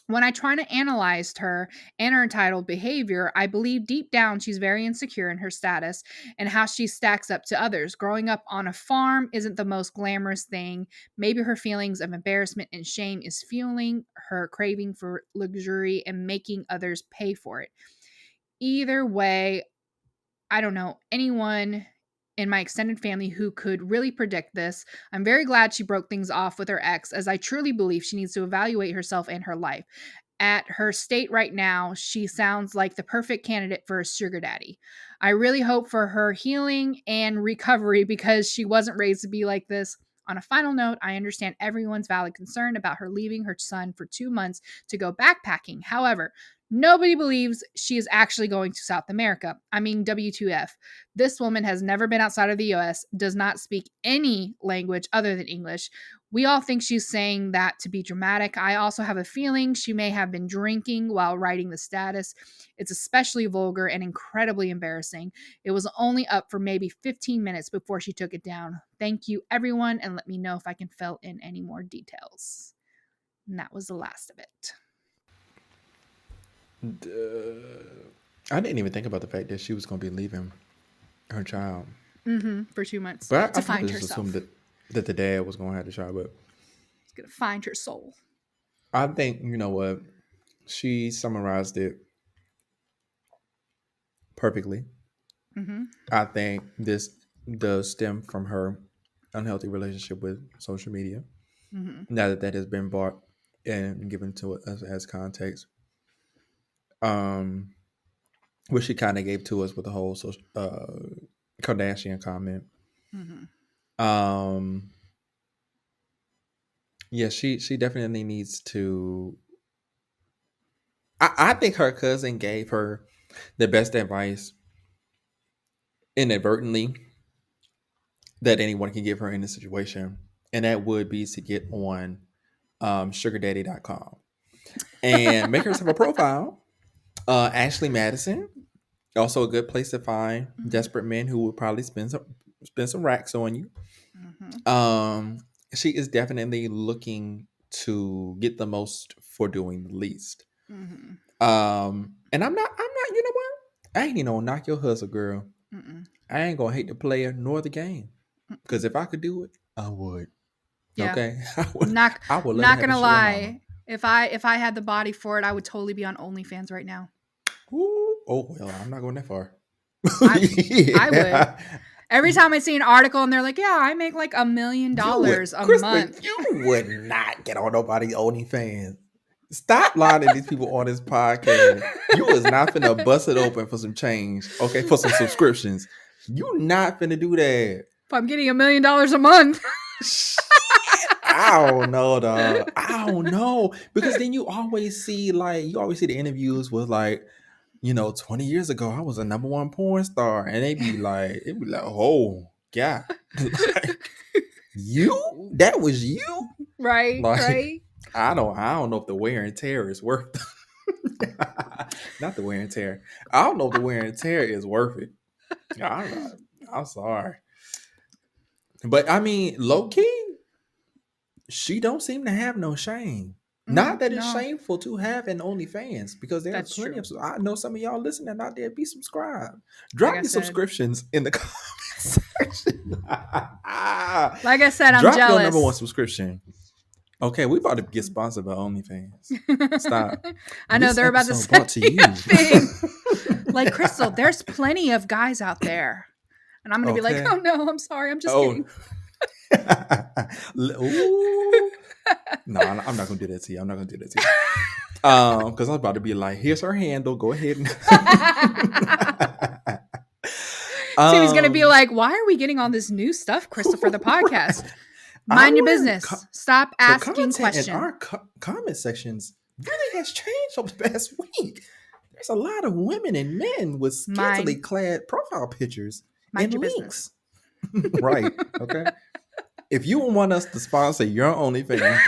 When I try to analyze her and her entitled behavior, I believe deep down she's very insecure in her status and how she stacks up to others. Growing up on a farm isn't the most glamorous thing. Maybe her feelings of embarrassment and shame is fueling her craving for luxury and making others pay for it. Either way, I don't know anyone in my extended family who could really predict this. I'm very glad she broke things off with her ex, as I truly believe she needs to evaluate herself and her life. At her state right now, she sounds like the perfect candidate for a sugar daddy. I really hope for her healing and recovery because she wasn't raised to be like this. On a final note, I understand everyone's valid concern about her leaving her son for 2 months to go backpacking. However, nobody believes she is actually going to South America. I mean, W2F. This woman has never been outside of the US, does not speak any language other than English. We all think she's saying that to be dramatic. I also have a feeling she may have been drinking while writing the status. It's especially vulgar and incredibly embarrassing. It was only up for maybe 15 minutes before she took it down. Thank you, everyone, and let me know if I can fill in any more details. And that was the last of it. I didn't even think about the fact that she was going to be leaving her child. For 2 months But to I find just herself. assumed that the dad was going to have the child. But She's gonna find her soul. I think, you know what? She summarized it perfectly. Mm-hmm. I think this does stem from her unhealthy relationship with social media. Mm-hmm. Now that has been brought and given to us as context, um, which she kind of gave to us with the whole social, Kardashian comment. Mm-hmm. Um, yeah, she definitely needs to. I think her cousin gave her the best advice inadvertently that anyone can give her in this situation, and that would be to get on sugardaddy.com and make herself a profile. Ashley Madison, also a good place to find desperate men who would probably spend some racks on you. Mm-hmm. She is definitely looking to get the most for doing the least. Mm-hmm. And I'm not. You know what? I ain't even gonna knock your hustle, girl. Mm-mm. I ain't gonna hate the player nor the game. Because if I could do it, I would. Yeah. Okay, I would. Not I would love to not have a gonna sugar mama. lie. If I had the body for it, I would totally be on OnlyFans right now. Ooh, oh well, I'm not going that far. I I would. Yeah, Every time I see an article and they're like, "Yeah, I make like $1 million you would, a Krista. month." You would not get on nobody's OnlyFans. Stop lying to these people on this podcast. You is not finna bust it open for some change, okay? For some subscriptions. You not finna do that. If I'm getting $1 million a month. Shit. I don't know, dog. I don't know. Because then you always see the interviews with 20 years ago, I was a number one porn star. And it'd be like, oh, yeah. Like, you? That was you? Right, Like, right. I don't know if the wear and tear is worth not the wear and tear. I don't know if the wear and tear is worth it. I'm not, I'm sorry. But I mean, low key, she don't seem to have no shame. Not that it's No, shameful to have an OnlyFans, because there are that's plenty true. of. I know some of y'all listening out there. Be subscribed. Like Drop I your said, subscriptions in the comments section. I'm Drop your number one jealous. subscription. Okay, we about to get sponsored by OnlyFans. Stop. I know This they're about to episode send brought to me a you. thing. Like, Kristal, there's plenty of guys out there. And I'm going to be like, Okay. oh no, I'm sorry. I'm just Oh. kidding. Ooh. No, I'm not gonna do that to you. I'm not gonna do that to you. Because I'm about to be like, here's her handle. Go ahead. Timmy's going to be like, why are we getting all this new stuff, Kristal, for the podcast? Mind your business. Stop the asking content in questions. our comment sections really has changed over the past week. There's a lot of women and men with scantily clad profile pictures Mind and your links. Right. Okay. If you want us to sponsor your OnlyFans,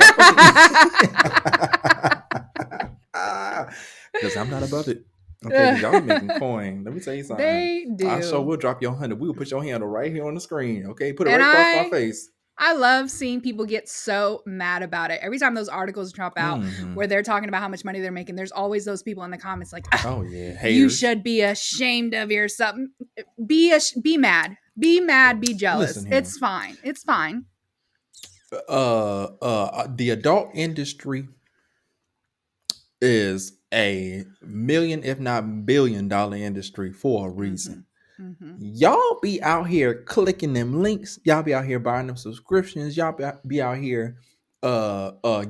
because I'm not above it. Okay, because y'all be making coin. Let me tell you something. They do. I sure will drop your 100. We will put your handle right here on the screen. Okay, put it And right across my face. I love seeing people get so mad about it. Every time those articles drop out where they're talking about how much money they're making, there's always those people in the comments like, oh yeah, haters. You should be ashamed of yourself. Be mad. Be mad, be jealous. It's fine. It's fine. The adult industry is a million, if not $1 billion industry for a reason. Mm-hmm. Y'all be out here clicking them links. Y'all be out here buying them subscriptions. Y'all be out here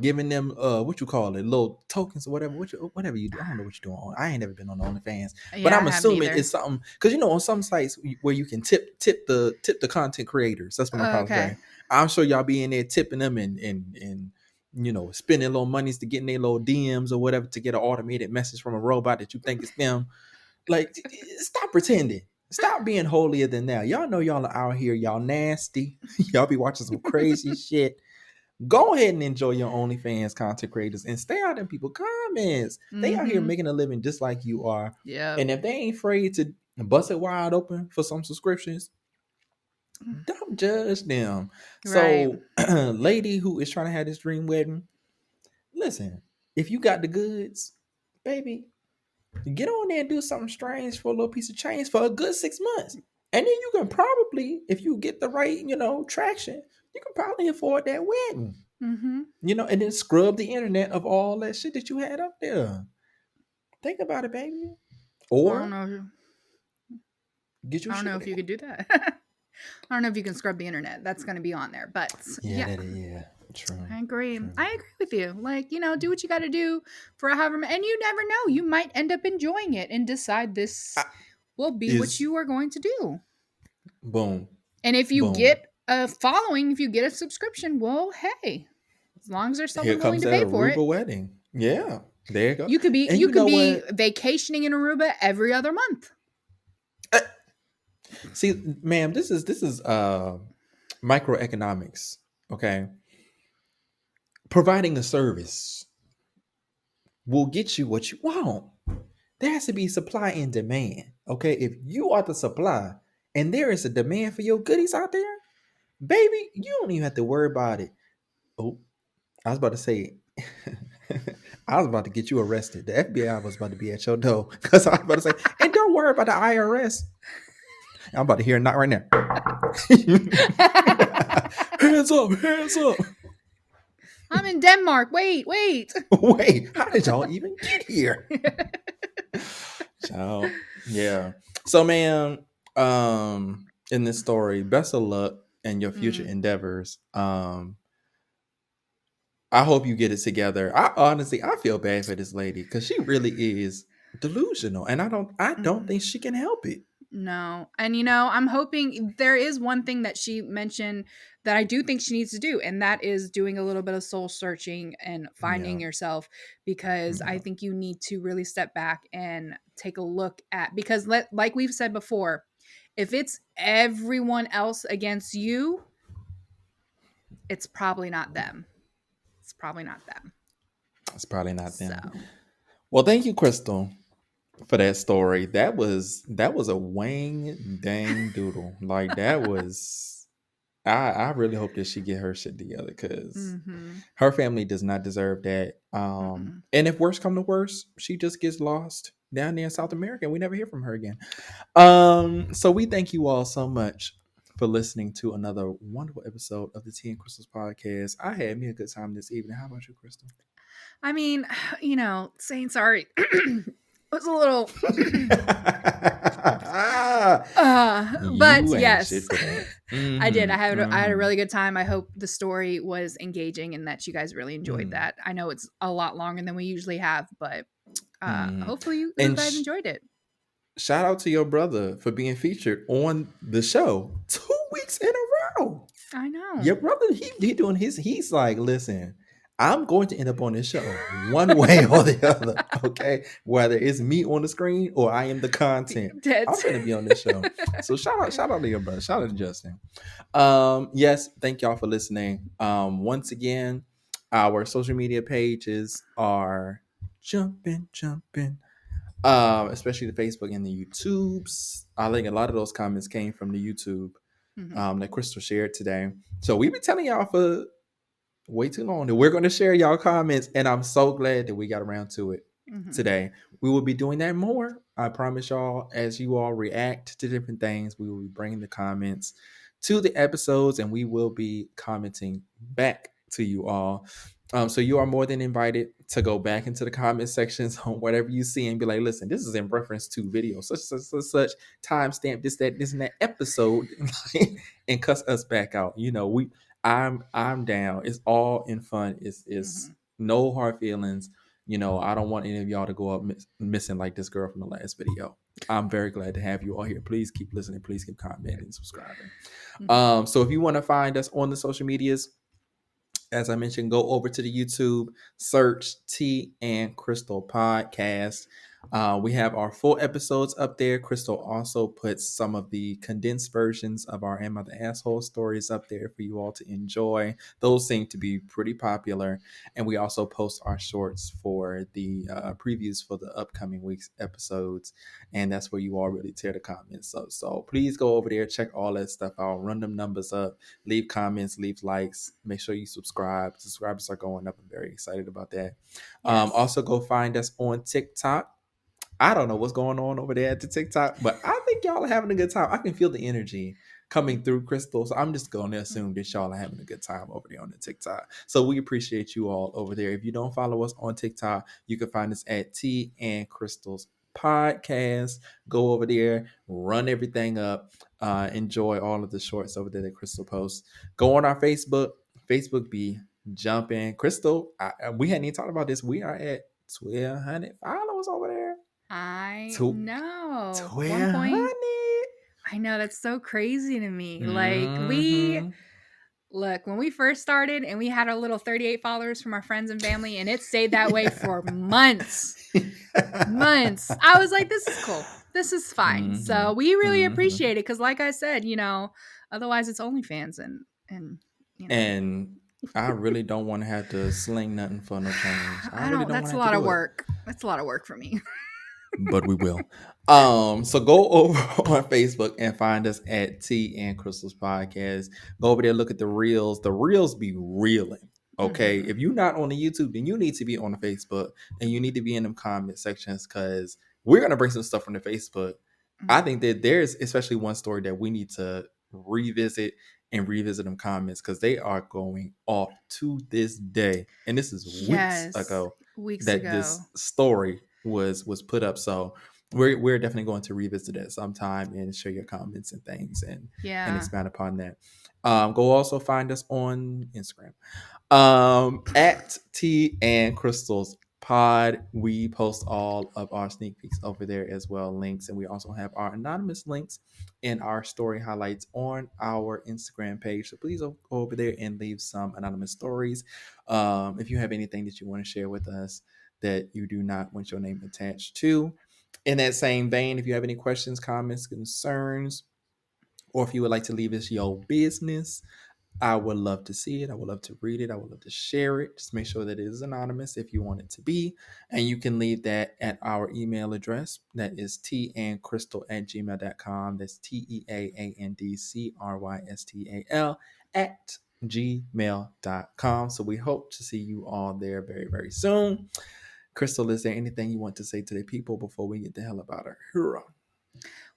giving them what you call it, little tokens or whatever. Whatever you do. I don't know what you're doing. I ain't never been on OnlyFans, but I'm assuming it's something, because on some sites where you can tip the content creators. That's what I'm trying to say. I'm sure y'all be in there tipping them and spending little monies to get in their little DMs or whatever to get an automated message from a robot that you think is them. Like, stop pretending. Stop being holier than thou. Y'all know y'all are out here. Y'all nasty. Y'all be watching some crazy shit. Go ahead and enjoy your OnlyFans content creators and stay out in people's comments. They out here making a living just like you are. Yeah. And if they ain't afraid to bust it wide open for some subscriptions, don't judge them. Right. So, lady who is trying to have this dream wedding, listen, if you got the goods, baby, get on there and do something strange for a little piece of change for a good 6 months. And then you can probably, if you get the right, traction, you can probably afford that wedding. Mm-hmm. And then scrub the internet of all that shit that you had up there. Think about it, baby. Or I don't know. Get your I don't know if you could do that. I don't know if you can scrub the internet. That's going to be on there, but yeah. True. I agree. I agree with you. Like, do what you got to do for however, and you never know. You might end up enjoying it and decide this will be what you are going to do. Boom. And if you get a following, if you get a subscription, well, hey, as long as there's someone willing to pay for it. Wedding. Yeah. There you go. You could be vacationing in Aruba every other month. See, ma'am, this is microeconomics. Okay. Providing a service will get you what you want. There has to be supply and demand. Okay. If you are the supply and there is a demand for your goodies out there, baby, you don't even have to worry about it. Oh, I was about to say, I was about to get you arrested. The FBI was about to be at your door, because I was about to say, and don't worry about the IRS. I'm about to hear a knock right now. Hands up, hands up. I'm in Denmark. Wait. How did y'all even get here? So, yeah. So, man, in this story, best of luck in your future endeavors. I hope you get it together. I honestly, I feel bad for this lady because she really is delusional, and I don't Mm. think she can help it. No. And you know, I'm hoping there is one thing that she mentioned that I do think she needs to do, and that is doing a little bit of soul searching and finding Yeah, yourself, because I yeah, think you need to really step back and take a look at, because like we've said before, if it's everyone else against you, it's probably not them. It's probably not them. it's probably not So, them. Well, thank you, Crystal, for that story. That was a wang dang doodle. Like that was. I really hope that she get her shit together because mhm. her family does not deserve that. Mm-mm. And if worse come to worse, she just gets lost down there in South America and we never hear from her again. So we thank you all so much for listening to another wonderful episode of the Tea and Crystals podcast. I had me a good time this evening. How about you, Crystal? I mean, you know, saying sorry was a little but You ain't shit yes, for that. I did. Mm-hmm. I had a Mm-hmm. really good time. I hope the story was engaging and that you guys really enjoyed Mm-hmm. that. I know it's a lot longer than we usually have, but Mm-hmm. hopefully you And guys enjoyed it. shout out to your brother for being featured on the show 2 weeks in a row. I know. Your brother, he doing his. He's like, listen, I'm going to end up on this show one way or the other. Okay, whether it's me on the screen or I am the content, I'm That's gonna be on this show. So shout out to your brother. Shout out to Justin. Yes, thank y'all for listening. Once again, our social media pages are jumping. Especially the Facebook and the YouTubes. I think a lot of those comments came from the YouTube Mhm, that Crystal shared today. So we've been telling y'all for way too long that we're going to share y'all comments, and I'm so glad that we got around to it mhm. today. We will be doing that more. I promise y'all, as you all react to different things, we will be bringing the comments to the episodes, and we will be commenting back to you all. So you are more than invited to go back into the comment sections on whatever you see and be like, listen, this is in reference to video, such timestamp, this and that episode, and cuss us back out. You know, I'm down. It's all in fun. It's Mhm. no hard feelings. You know, I don't want any of y'all to go up missing like this girl from the last video. I'm very glad to have you all here. Please keep listening. Please keep commenting and subscribing. Mhm. So if you want to find us on the social medias, as I mentioned, go over to the YouTube, search Tea and Crystal Podcast. We have our full episodes up there. Crystal also puts some of the condensed versions of our Am I the Asshole stories up there for you all to enjoy. Those seem to be pretty popular. And we also post our shorts for the previews for the upcoming week's episodes. And that's where you all really tear the comments up. So please go over there, check all that stuff out, run them numbers up, leave comments, leave likes, make sure you subscribe. Subscribers are going up. I'm very excited about that. Yes. Also go find us on TikTok. I don't know what's going on over there at the TikTok, but I think y'all are having a good time. I can feel the energy coming through, Crystal. So I'm just going to assume that y'all are having a good time over there on the TikTok. So we appreciate you all over there. If you don't follow us on TikTok, you can find us at Tea and Crystals Podcast. Go over there, run everything up, enjoy all of the shorts over there that Crystal posts. Go on our Facebook. Facebook be jumping. Crystal, we hadn't even talked about this. We are at 1,200 followers over there. I Tw- know. One point 1,200. I know that's so crazy to me. Like we Mm-hmm. look, when we first started and we had our little 38 followers from our friends and family, and it stayed that way for months. Months. I was like, this is cool. This is fine. Mm-hmm. So we really Mm-hmm. appreciate it because, like I said, you know, otherwise it's OnlyFans and you know, And I really don't want to have to sling nothing for no change. I I really don't. don't want That's to a have to lot of do it. work. That's a lot of work for me. But we will. So go over on Facebook and find us at Tea and Crystals Podcast. Go over there, look at the reels. The reels be reeling. Okay. Hmm. If you're not on the YouTube, then you need to be on the Facebook and you need to be in them comment sections because we're gonna bring some stuff from the Facebook. I think that there's especially one story that we need to revisit them comments because they are going off to this day. And this is weeks Yes, ago weeks that ago. this story was put up. So we're definitely going to revisit it sometime and share your comments and things and Yeah. expand upon that. Go also find us on Instagram. At T and Crystals Pod. We post all of our sneak peeks over there as well, links, and we also have our anonymous links in our story highlights on our Instagram page. So please go over there and leave some anonymous stories. If you have anything that you want to share with us that you do not want your name attached to. In that same vein, if you have any questions, comments, concerns, or if you would like to leave us your business, I would love to see it. I would love to read it. I would love to share it. Just make sure that it is anonymous if you want it to be. And you can leave that at our email address. That is teandcrystal@gmail.com. That's TEANDCRYSTAL at gmail.com. So we hope to see you all there very, very soon. Kristal, is there anything you want to say to the people before we get the hell up out of here?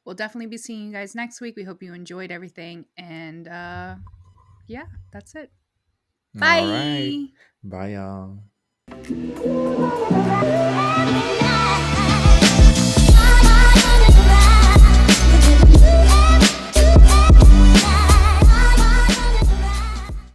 We'll definitely be seeing you guys next week. We hope you enjoyed everything. And yeah, that's it. All right. Bye. Bye, y'all.